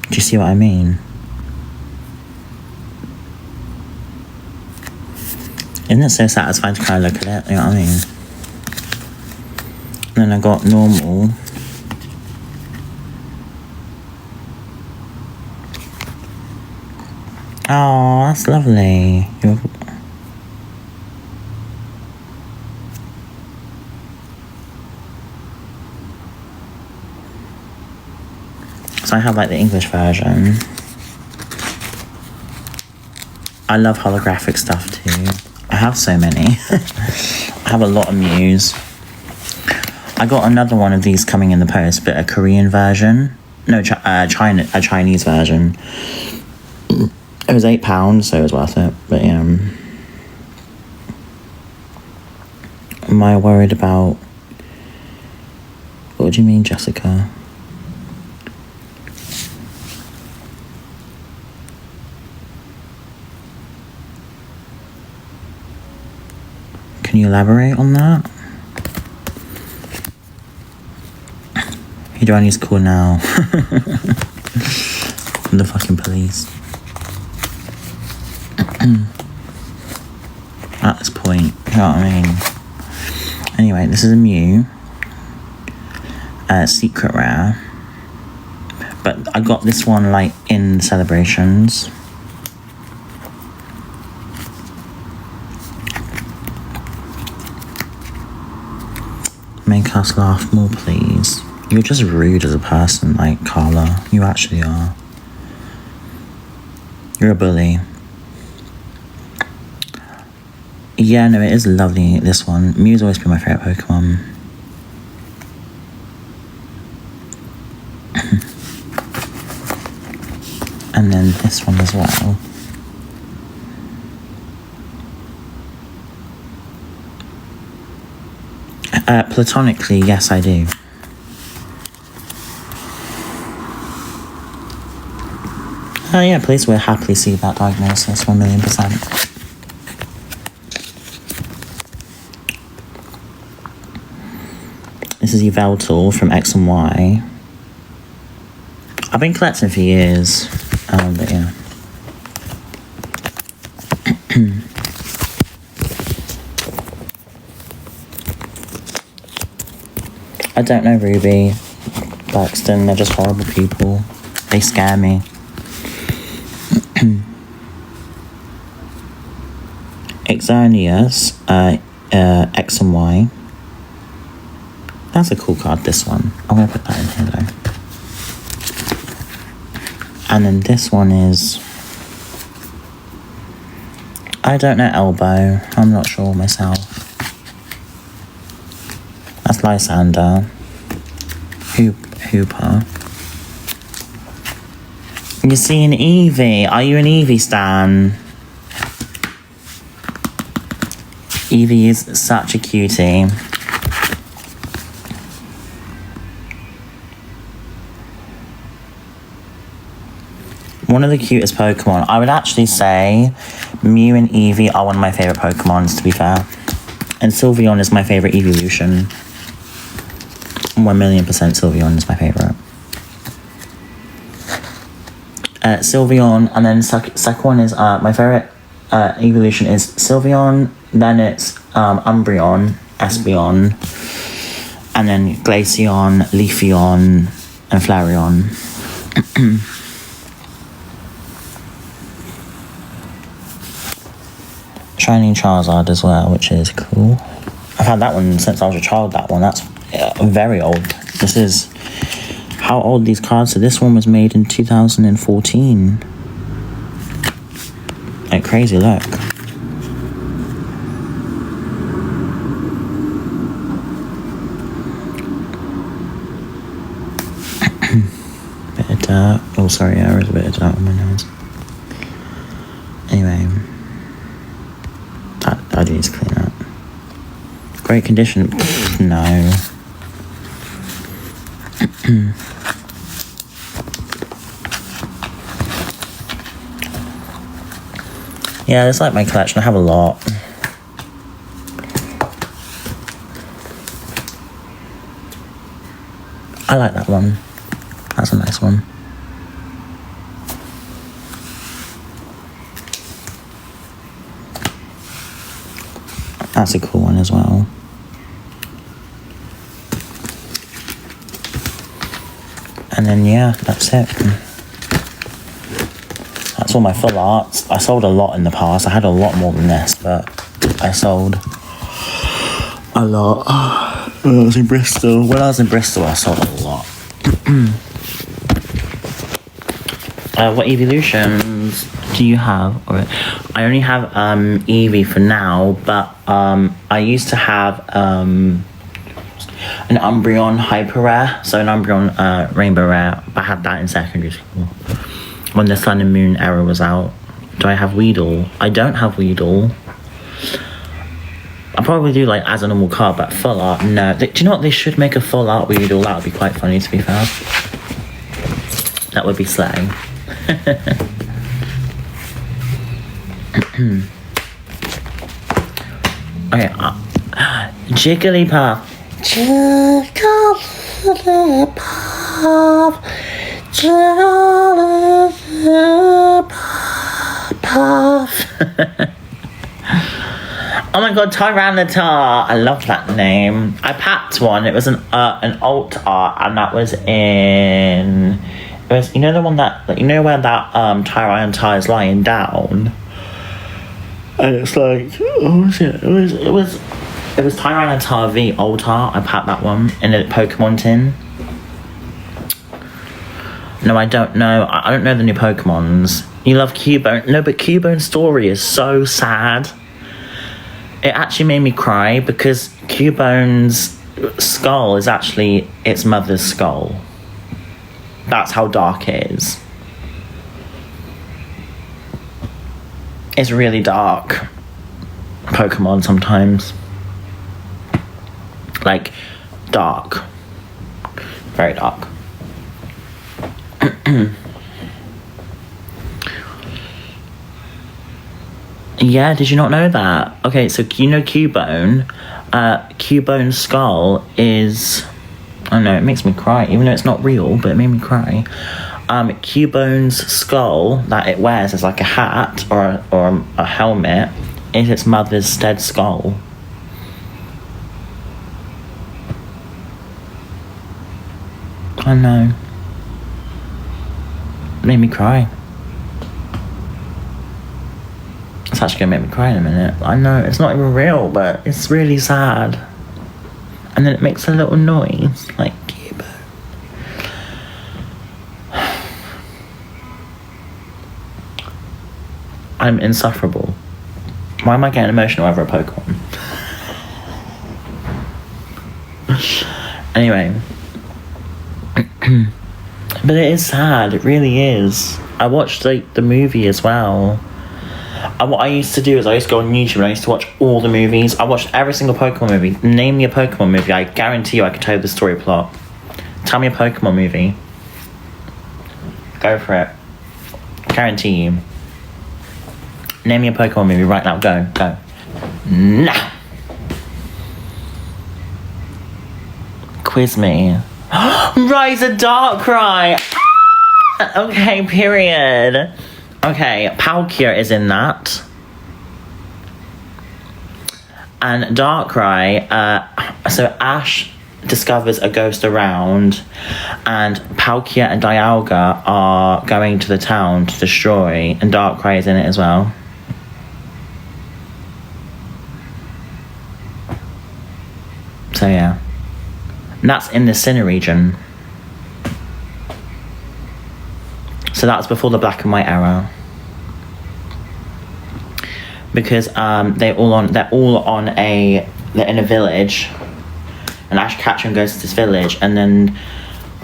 Do you see what I mean? Isn't it so satisfying to kind of look at it? You know what I mean? And then I got normal. Oh, that's lovely. So I have like the English version. I love holographic stuff too. I have so many. I have a lot of Mews. I got another one of these coming in the post, but a Korean version. No, a Chinese version. It was £8, so it was worth it. But yeah. Am I worried about... What do you mean, Jessica? Can you elaborate on that? Who do I need to call now? The fucking police. At this point, you know what I mean? Anyway, this is a Mew. Secret rare. But I got this one like in celebrations. Make us laugh more, please. You're just rude as a person, like Carla. You actually are. You're a bully. Yeah, no, it is lovely, this one. Mew's always been my favourite Pokemon. And then this one as well. Platonically, yes, I do. Oh yeah, police will happily see that diagnosis, 1,000,000%. This is Yveltal from X and Y. I've been collecting for years, but yeah. I don't know Ruby, Buxton, they're just horrible people. They scare me. Exernius, X and Y. That's a cool card, this one. I'm going to put that in here though. And then this one is... I don't know Elbow. I'm not sure myself. That's Lysander. Hooper. You see an Eevee. Are you an Eevee stan? Eevee is such a cutie. One of the cutest Pokemon. I would actually say Mew and Eevee are one of my favourite Pokemons, to be fair. And Sylveon is my favourite evolution. 1,000,000% Sylveon is my favourite. Sylveon, and then second one is my favourite evolution is Sylveon, then it's Umbreon, Espeon, and then Glaceon, Leafeon, and Flareon. Shining Charizard as well, which is cool. I've had that one since I was a child, that one. That's very old. This is... How old these cards are. This one was made in 2014. Like crazy, look. Bit of dirt. Oh, sorry, there is a bit of dirt on my nose. Anyway, that I need to clean up. Great condition. No. Yeah, it's like my collection. I have a lot. I like that one. That's a nice one. That's a cool one as well. And then, yeah, that's it. That's all my full arts. I sold a lot in the past. I had a lot more than this, but I sold a lot. When I was in Bristol. I sold a lot. What evolutions do you have? I only have Eevee for now, but I used to have an Umbreon Hyper Rare, so an Umbreon Rainbow Rare. I had that in secondary school when the Sun and Moon era was out. Do I have Weedle? I don't have Weedle. I probably do like as a normal card, but full art, no. Do you know what? They should make a full art Weedle. That would be quite funny, to be fair. That would be slay. Okay, Jigglypuff. Jigglypuff. Jigglypuff. Oh my god, Tyranitar. I love that name. I packed one. It was an alt art, and that was in... It was, you know the one that... Like, you know where that Tyranitar is lying down? And it's like... What was it? It was Tyranitar V alt art. I packed that one in a Pokemon tin. No, I don't know. I don't know the new Pokemons. You love Cubone. No, but Cubone's story is so sad. It actually made me cry because Cubone's skull is actually its mother's skull. That's how dark it is. It's really dark. Pokemon sometimes. Like, dark. Very dark. Yeah, did you not know that? Okay, so you know Cubone? Cubone's skull is... I don't know, it makes me cry, even though it's not real, but it made me cry. Cubone's skull that it wears as like a hat or a helmet is its mother's dead skull. I know. It made me cry. It's actually gonna make me cry in a minute. I know, it's not even real, but it's really sad. And then it makes a little noise, like Cubo. I'm insufferable. Why am I getting emotional over a Pokemon? Anyway. But it is sad, it really is. I watched like the movie as well. And what I used to do is I used to go on YouTube and I used to watch all the movies. I watched every single Pokemon movie. Name me a Pokemon movie. I guarantee you I could tell you the story plot. Tell me a Pokemon movie. Go for it. Guarantee you. Name me a Pokemon movie right now. Go. Now. Quiz me. Rise of Darkrai. Okay, period. Okay, Palkia is in that. And Darkrai, so Ash discovers a ghost around, and Palkia and Dialga are going to the town to destroy, and Darkrai is in it as well. So yeah. And that's in the Sinnoh region. So that's before the black and white era. Because they're in a village, and Ash Ketchum goes to this village, and then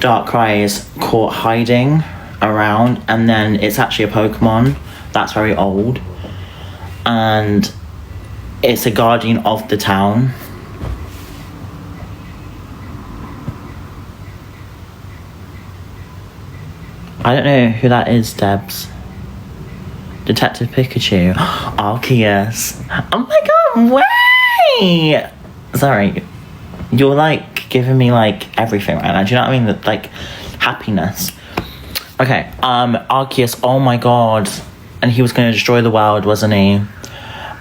Darkrai is caught hiding around, and then it's actually a Pokemon that's very old, and it's a guardian of the town. I don't know who that is, Debs. Detective Pikachu. Arceus. Oh my god, wait! Sorry. You're like giving me like everything right now. Do you know what I mean? Like happiness. Okay, Arceus, oh my god. And he was gonna destroy the world, wasn't he?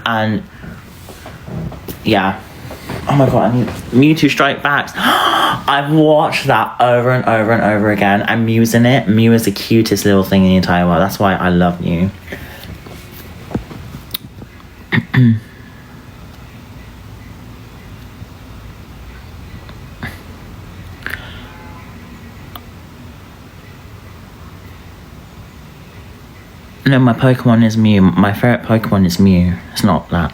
And yeah. Oh my god, I need Mewtwo Strike Backs. I've watched that over and over and over again. And Mew's in it. Mew is the cutest little thing in the entire world. That's why I love Mew. No, my Pokemon is Mew. My favourite Pokemon is Mew. It's not that.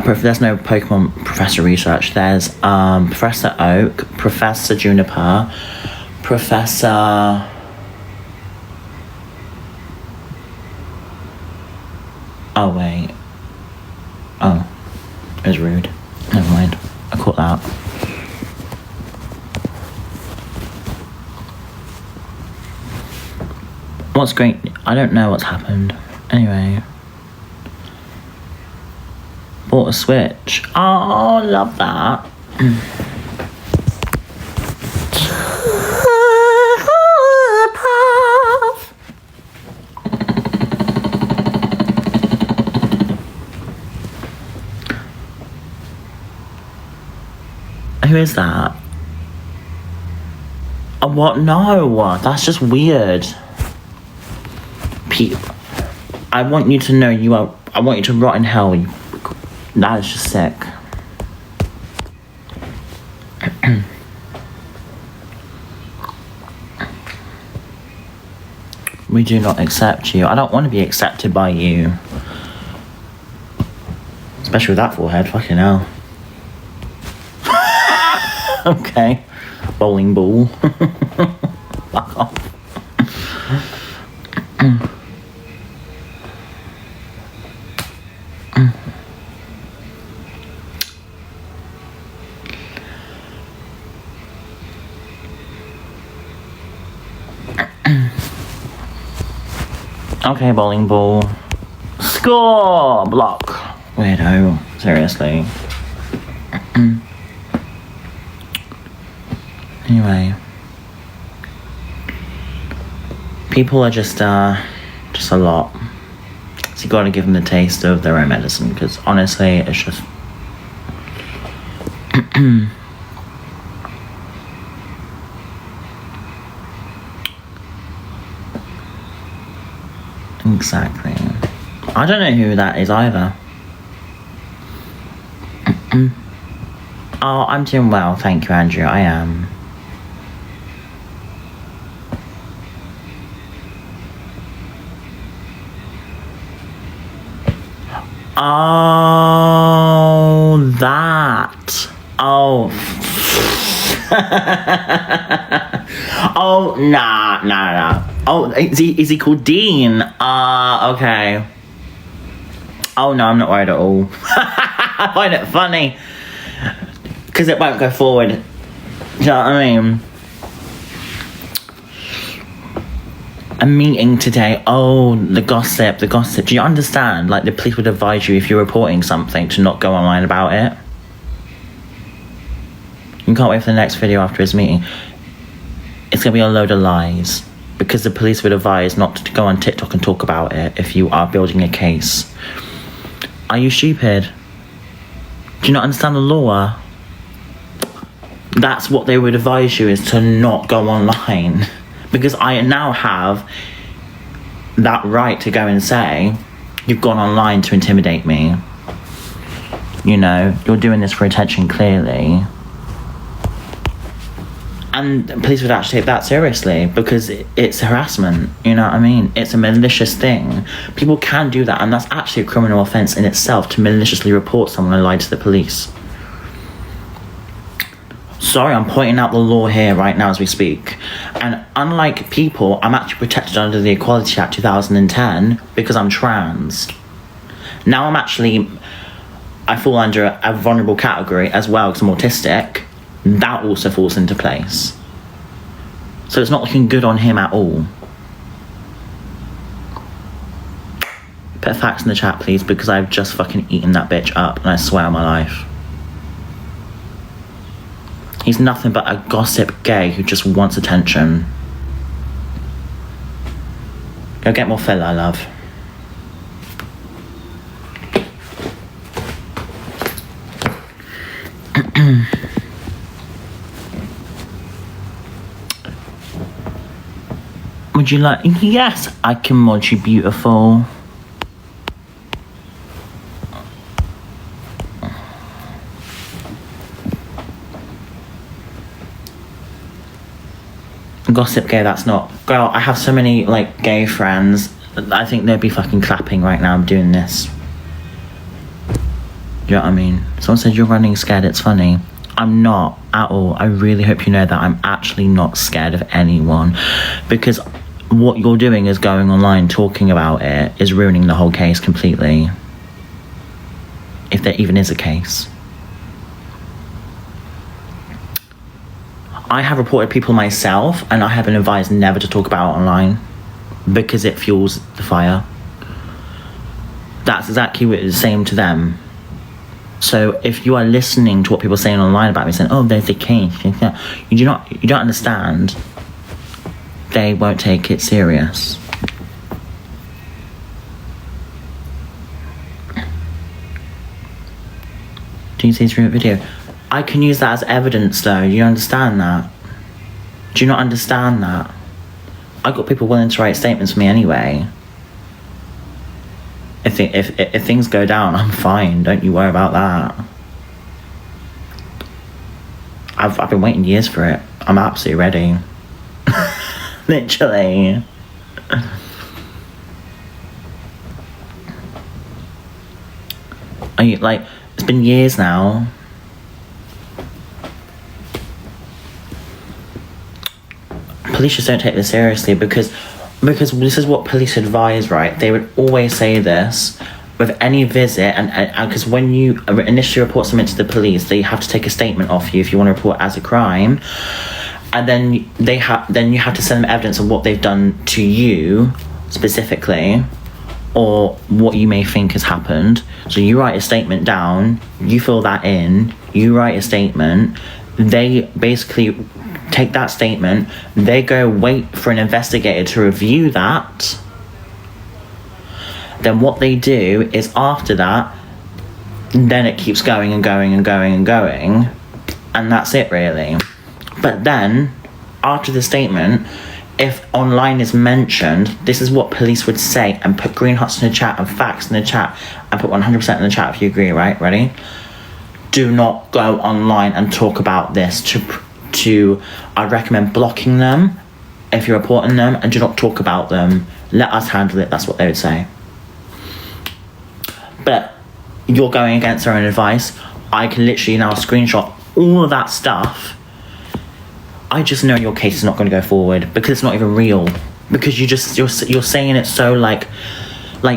There's no Pokemon Professor research. There's Professor Oak, Professor Juniper, Professor... Oh, wait. Oh. It was rude. Never mind. I caught that. What's great? I don't know what's happened. Anyway. Bought a Switch. Oh, love that. Who is that? Oh, what? No, that's just weird. I want you to know you are. I want you to rot in hell. That is just sick. We do not accept you. I don't want to be accepted by you. Especially with that forehead. Fucking hell. Okay. Bowling ball. Fuck off. Okay, bowling ball. Score! Block. Weirdo. Seriously. Anyway. People are just a lot. So you gotta give them the taste of their own medicine, because honestly, it's just... Exactly. I don't know who that is either. Oh, I'm doing well, thank you, Andrew. I am. Oh, that. Oh. Oh, nah. Oh, is he called Dean? Okay. Oh, no, I'm not worried at all. I find it funny. Because it won't go forward. Do you know what I mean? A meeting today. Oh, the gossip. Do you understand? Like, the police would advise you if you're reporting something to not go online about it. You can't wait for the next video after his meeting. It's going to be a load of lies. Because the police would advise not to go on TikTok and talk about it if you are building a case. Are you stupid? Do you not understand the law? That's what they would advise you, is to not go online. Because I now have that right to go and say, you've gone online to intimidate me. You know, you're doing this for attention, clearly. And police would actually take that seriously, because it's harassment, you know what I mean? It's a malicious thing. People can do that, and that's actually a criminal offence in itself, to maliciously report someone and lie to the police. Sorry, I'm pointing out the law here right now as we speak. And unlike people, I'm actually protected under the Equality Act 2010 because I'm trans. Now I fall under a vulnerable category as well because I'm autistic. That also falls into place. So it's not looking good on him at all. Put facts in the chat, please, because I've just fucking eaten that bitch up, and I swear on my life. He's nothing but a gossip gay who just wants attention. Go get more filler, love. Would you like... Yes, I can mod you, beautiful. Gossip gay, that's not... Girl, I have so many, like, gay friends. I think they'd be fucking clapping right now I'm doing this. Do you know what I mean? Someone said you're running scared, it's funny. I'm not at all. I really hope you know that I'm actually not scared of anyone. Because what you're doing is going online talking about it is ruining the whole case completely. If there even is a case. I have reported people myself, and I have been advised never to talk about it online because it fuels the fire. That's exactly what it's saying to them. So if you are listening to what people are saying online about me, saying, "Oh, there's a case," you don't understand. They won't take it serious. Do you see this video? I can use that as evidence though, you understand that? Do you not understand that? I've got people willing to write statements for me anyway. If things go down, I'm fine, don't you worry about that. I've been waiting years for it. I'm absolutely ready. Literally. Like, it's been years now. Police just don't take this seriously because this is what police advise, right? They would always say this with any visit, and because when you initially report something to the police, they have to take a statement off you if you want to report as a crime, and then you have to send them evidence of what they've done to you specifically, or what you may think has happened. So you write a statement down, you fill that in, you write a statement. They basically take that statement, they go wait for an investigator to review that. Then what they do is after that, then it keeps going and going and going and going, and that's it really. But then after the statement, if online is mentioned, this is what police would say, and put green hearts in the chat and facts in the chat and put 100% in the chat if you agree, right? Ready? Do not go online and talk about this. I'd recommend blocking them if you're reporting them, and do not talk about them. Let us handle it. That's what they would say. But you're going against their own advice. I can literally now screenshot all of that stuff. I just know your case is not going to go forward because it's not even real. Because you're saying it so like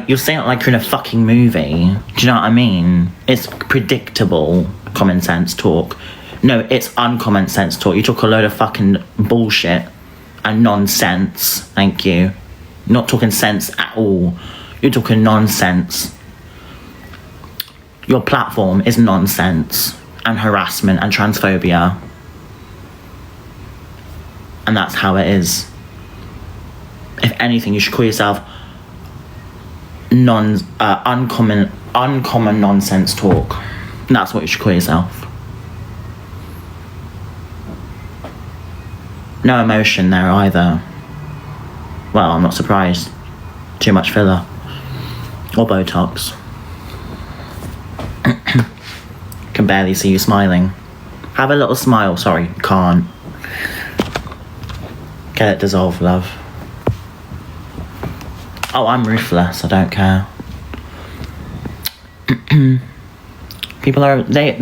you're saying it like you're in a fucking movie. Do you know what I mean? It's predictable common sense talk. No, it's uncommon sense talk. You talk a load of fucking bullshit and nonsense. Thank you. Not talking sense at all. You're talking nonsense. Your platform is nonsense and harassment and transphobia. And that's how it is. If anything, you should call yourself uncommon nonsense talk. That's what you should call yourself. No emotion there either. Well, I'm not surprised. Too much filler. Or Botox. Can barely see you smiling. Have a little smile. Sorry, can't. Get it dissolved, love. Oh, I'm ruthless. I don't care. People are, they're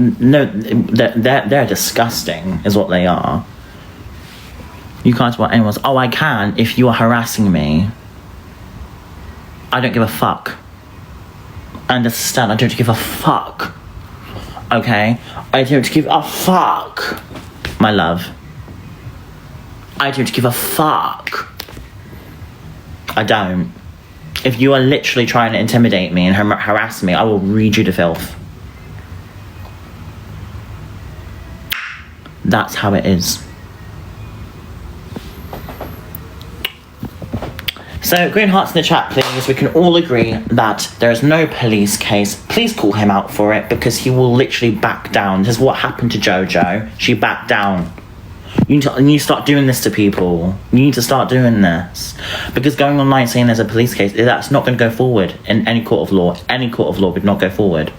disgusting, is what they are. You can't support anyone's, oh, I can if you are harassing me. I don't give a fuck. Understand, I don't give a fuck. Okay? I don't give a fuck, my love. I don't give a fuck. I don't. If you are literally trying to intimidate me and harass me, I will read you to filth. That's how it is. So, green hearts in the chat, please. We can all agree that there is no police case. Please call him out for it, because he will literally back down. This is what happened to Jojo. She backed down. You need to start doing this to people. You need to start doing this. Because going online saying there's a police case, that's not going to go forward in any court of law. Any court of law would not go forward.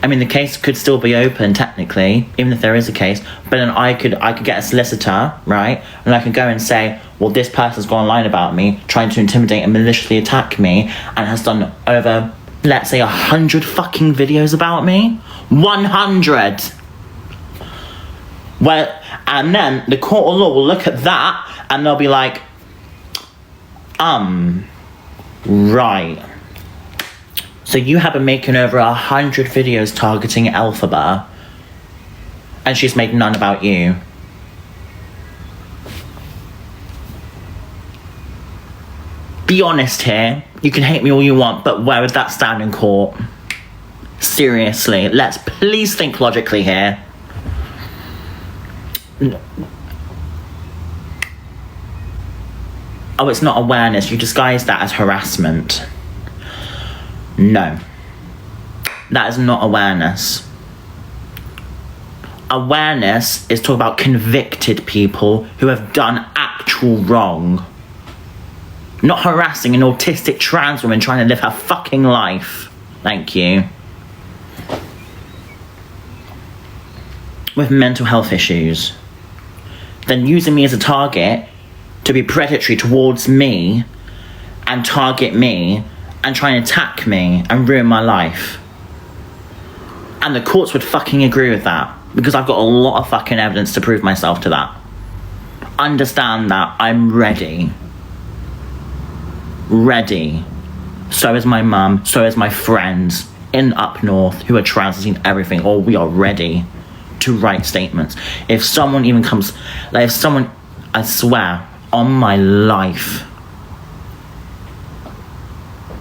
I mean, the case could still be open, technically, even if there is a case. But then I could get a solicitor, right? And I could go and say, well, this person's gone online about me, trying to intimidate and maliciously attack me, and has done over, let's say, 100 fucking videos about me. 100! Well, and then the court of law will look at that, and they'll be like, right. So you have been making over 100 videos targeting Elphaba, and she's made none about you. Be honest here. You can hate me all you want, but where would that stand in court? Seriously, let's please think logically here. Oh, it's not awareness. You disguise that as harassment. No, that is not awareness. Awareness is talking about convicted people who have done actual wrong. Not harassing an autistic trans woman trying to live her fucking life. Thank you. With mental health issues. Then using me as a target to be predatory towards me and target me and try and attack me and ruin my life. And the courts would fucking agree with that, because I've got a lot of fucking evidence to prove myself to that. Understand that I'm ready. Ready. So is my mum, so is my friends in up north who are translating everything, or we are ready to write statements. If someone even comes, like if someone, I swear on my life,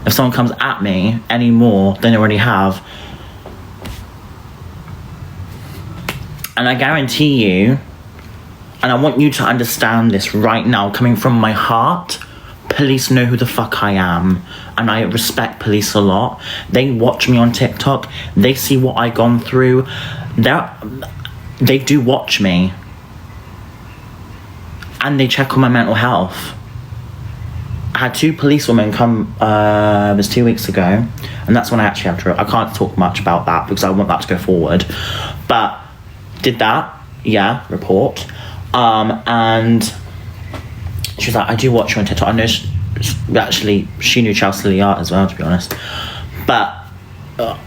if someone comes at me any more than they already have, and I guarantee you, and I want you to understand this right now, coming from my heart, police know who the fuck I am, and I respect police a lot. They watch me on TikTok, they see what I've gone through, they do watch me, and they check on my mental health. I had 2 policewomen come, it was 2 weeks ago, and that's when I actually have to, I can't talk much about that because I want that to go forward, but did that, yeah, report, and she was like, I do watch you on TikTok. I know she knew Chelsea Lee Art as well, to be honest, but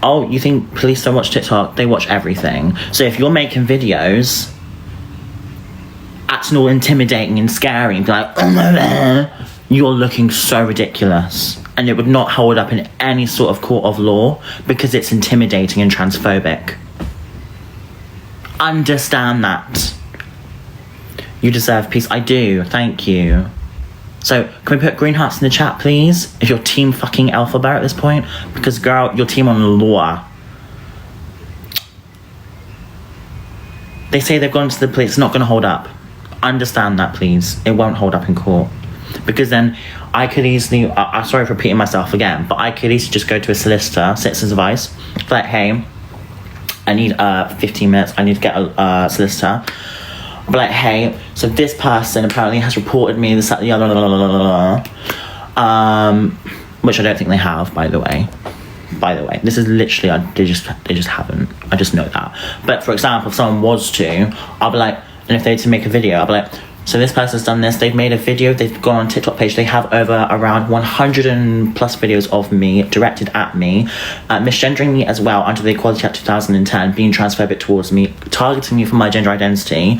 oh, you think police don't watch TikTok? They watch everything. So if you're making videos acting all intimidating and scary and be like, oh my God, you're looking so ridiculous, and it would not hold up in any sort of court of law because it's intimidating and transphobic. Understand that. You deserve peace. I do. Thank you. So can we put green hearts in the chat, please, if you're team fucking Elphaba at this point? Because girl, you're team on the law. They say they've gone to the police. It's not going to hold up. Understand that, please. It won't hold up in court. Because then I could easily, I'm sorry for repeating myself again, but I could easily just go to a solicitor, citizen's advice, like, hey, I need 15 minutes, I need to get a solicitor. But like, hey, so this person apparently has reported me this, that, the other, which I don't think they have, by the way. By the way, this is literally, they just haven't. I just know that. But for example, if someone was to, I'll be like, and if they to make a video, I'll be like, So this person's done this. They've made a video. They've gone on TikTok page. They have over around 100 and plus videos of me directed at me, misgendering me as well under the Equality Act 2010, being transphobic towards me, targeting me for my gender identity,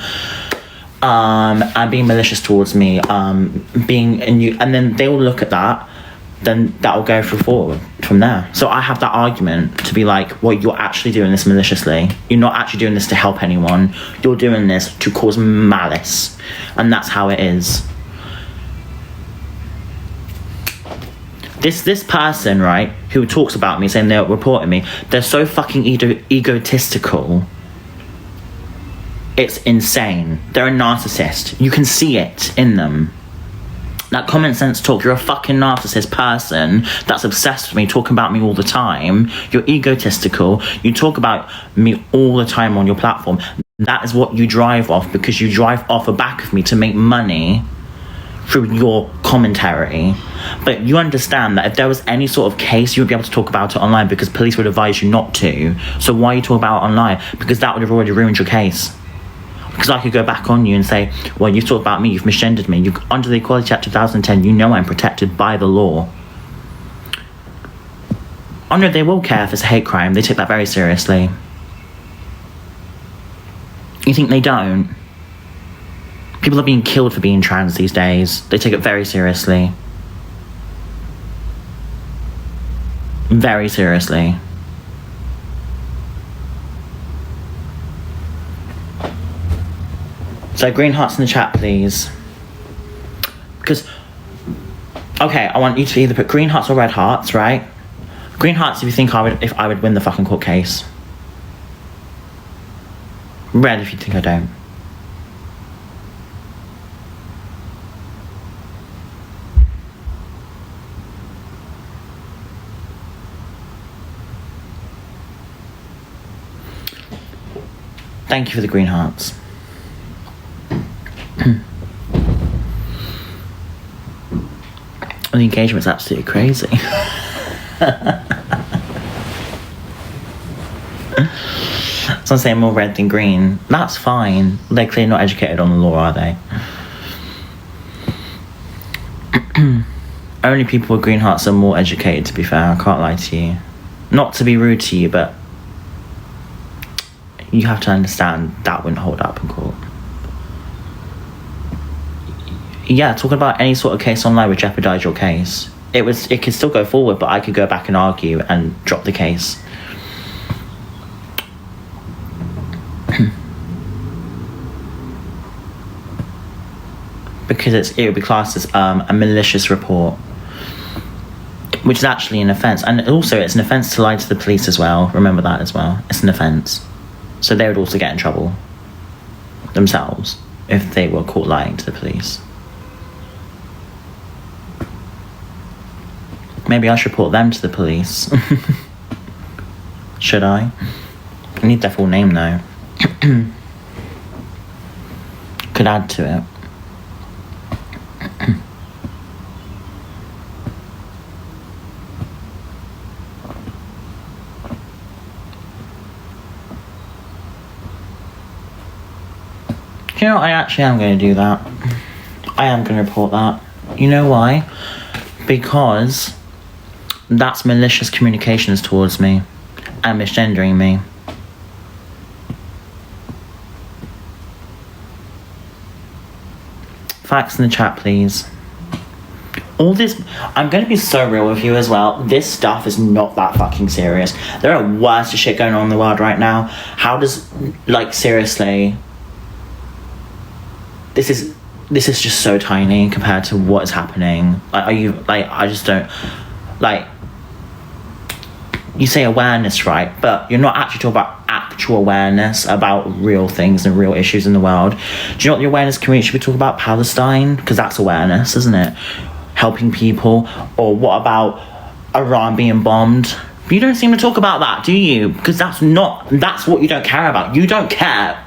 and being malicious towards me, being a new. And then they will look at that. Then that will go forward from there. So I have that argument to be like, well, you're actually doing this maliciously. You're not actually doing this to help anyone. You're doing this to cause malice. And that's how it is. This person, right, who talks about me, saying they're reporting me, they're so fucking egotistical. It's insane. They're a narcissist. You can see it in them. That common sense talk, you're a fucking narcissist person that's obsessed with me, talking about me all the time. You're egotistical. You talk about me all the time on your platform. That is what you drive off, because you drive off the back of me to make money through your commentary. But you understand that if there was any sort of case, you would be able to talk about it online, because police would advise you not to. So why are you talking about it online? Because that would have already ruined your case. Because I could go back on you and say, well, you've talked about me, you've misgendered me. Under the Equality Act 2010, you know I'm protected by the law. Oh no, they will care if it's a hate crime. They take that very seriously. You think they don't? People are being killed for being trans these days. They take it very seriously. Very seriously. So green hearts in the chat, please. Because, okay, I want you to either put green hearts or red hearts, right? Green hearts if you think if I would win the fucking court case. Red if you think I don't. Thank you for the green hearts. The engagement's absolutely crazy. Someone's saying more red than green. That's fine. They're clearly not educated on the law, are they? Only people with green hearts are more educated, to be fair. I can't lie to you. Not to be rude to you, but you have to understand that wouldn't hold up in court. Yeah, talking about any sort of case online would jeopardize your case. It could still go forward, but I could go back and argue and drop the case. Because it would be classed as a malicious report, which is actually an offence. And also it's an offence to lie to the police as well. Remember that as well. It's an offence. So they would also get in trouble themselves if they were caught lying to the police. Maybe I should report them to the police. Should I? I need their full name though. Could add to it. You know, I actually am going to do that. I am going to report that. You know why? Because that's malicious communications towards me and misgendering me. Facts in the chat, please. All this, I'm going to be so real with you as well. This stuff is not that fucking serious. There are worse shit going on in the world right now. How does, like, seriously, this is just so tiny compared to what is happening. Like, are you, like, I just don't, like, you say awareness, right? But you're not actually talking about actual awareness about real things and real issues in the world. Do you know what the awareness community should be talking about? Palestine? Because that's awareness, isn't it? Helping people. Or what about Iran being bombed? You don't seem to talk about that, do you? Because that's what you don't care about. You don't care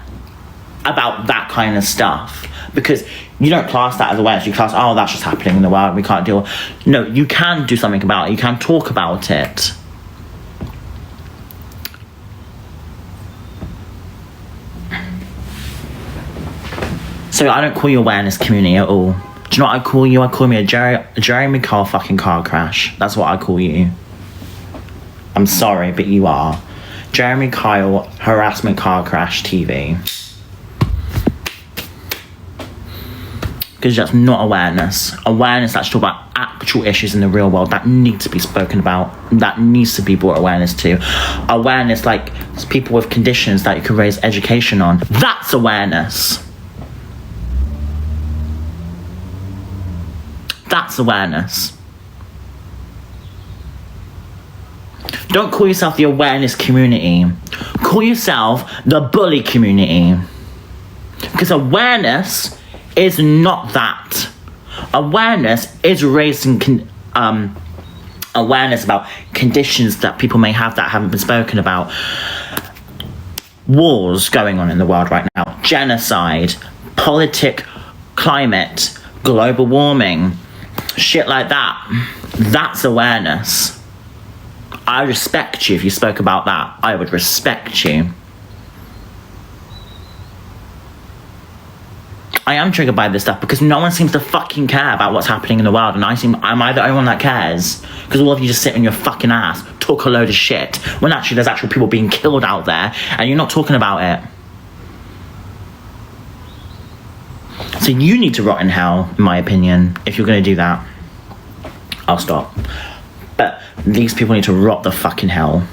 about that kind of stuff. Because you don't class that as awareness. You class, oh, that's just happening in the world, we can't deal. No, you can do something about it. You can talk about it. So I don't call you awareness community at all. Do you know what I call you? I call me a Jeremy Kyle fucking car crash. That's what I call you. I'm sorry, but you are. Jeremy Kyle harassment car crash TV. Because that's not awareness. Awareness that's talk about actual issues in the real world that need to be spoken about, that needs to be brought awareness to. Awareness like people with conditions that you can raise education on. That's awareness. That's awareness. Don't call yourself the awareness community. Call yourself the bully community. Because awareness is not that. Awareness is raising awareness about conditions that people may have that haven't been spoken about. Wars going on in the world right now. Genocide, climate, global warming, shit like that. That's awareness. I respect you if you spoke about that. I would respect you. I am triggered by this stuff because no one seems to fucking care about what's happening in the world, and am I the only one that cares? Because all of you just sit on your fucking ass, talk a load of shit, when actually there's actual people being killed out there, and you're not talking about it. So you need to rot in hell, in my opinion, if you're going to do that. I'll stop. But these people need to rot the fucking hell.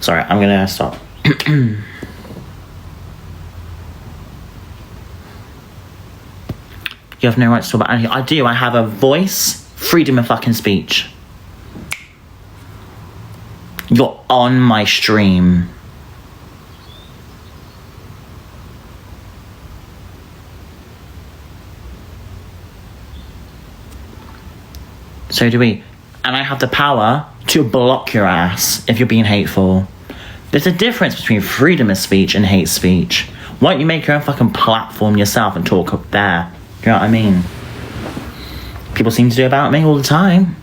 Sorry, I'm gonna stop. You have no right to talk about anything. I do. I have a voice, freedom of fucking speech. You're on my stream. So do we. And I have the power to block your ass if you're being hateful. There's a difference between freedom of speech and hate speech. Why don't you make your own fucking platform yourself and talk up there? Do you know what I mean? People seem to do about me all the time.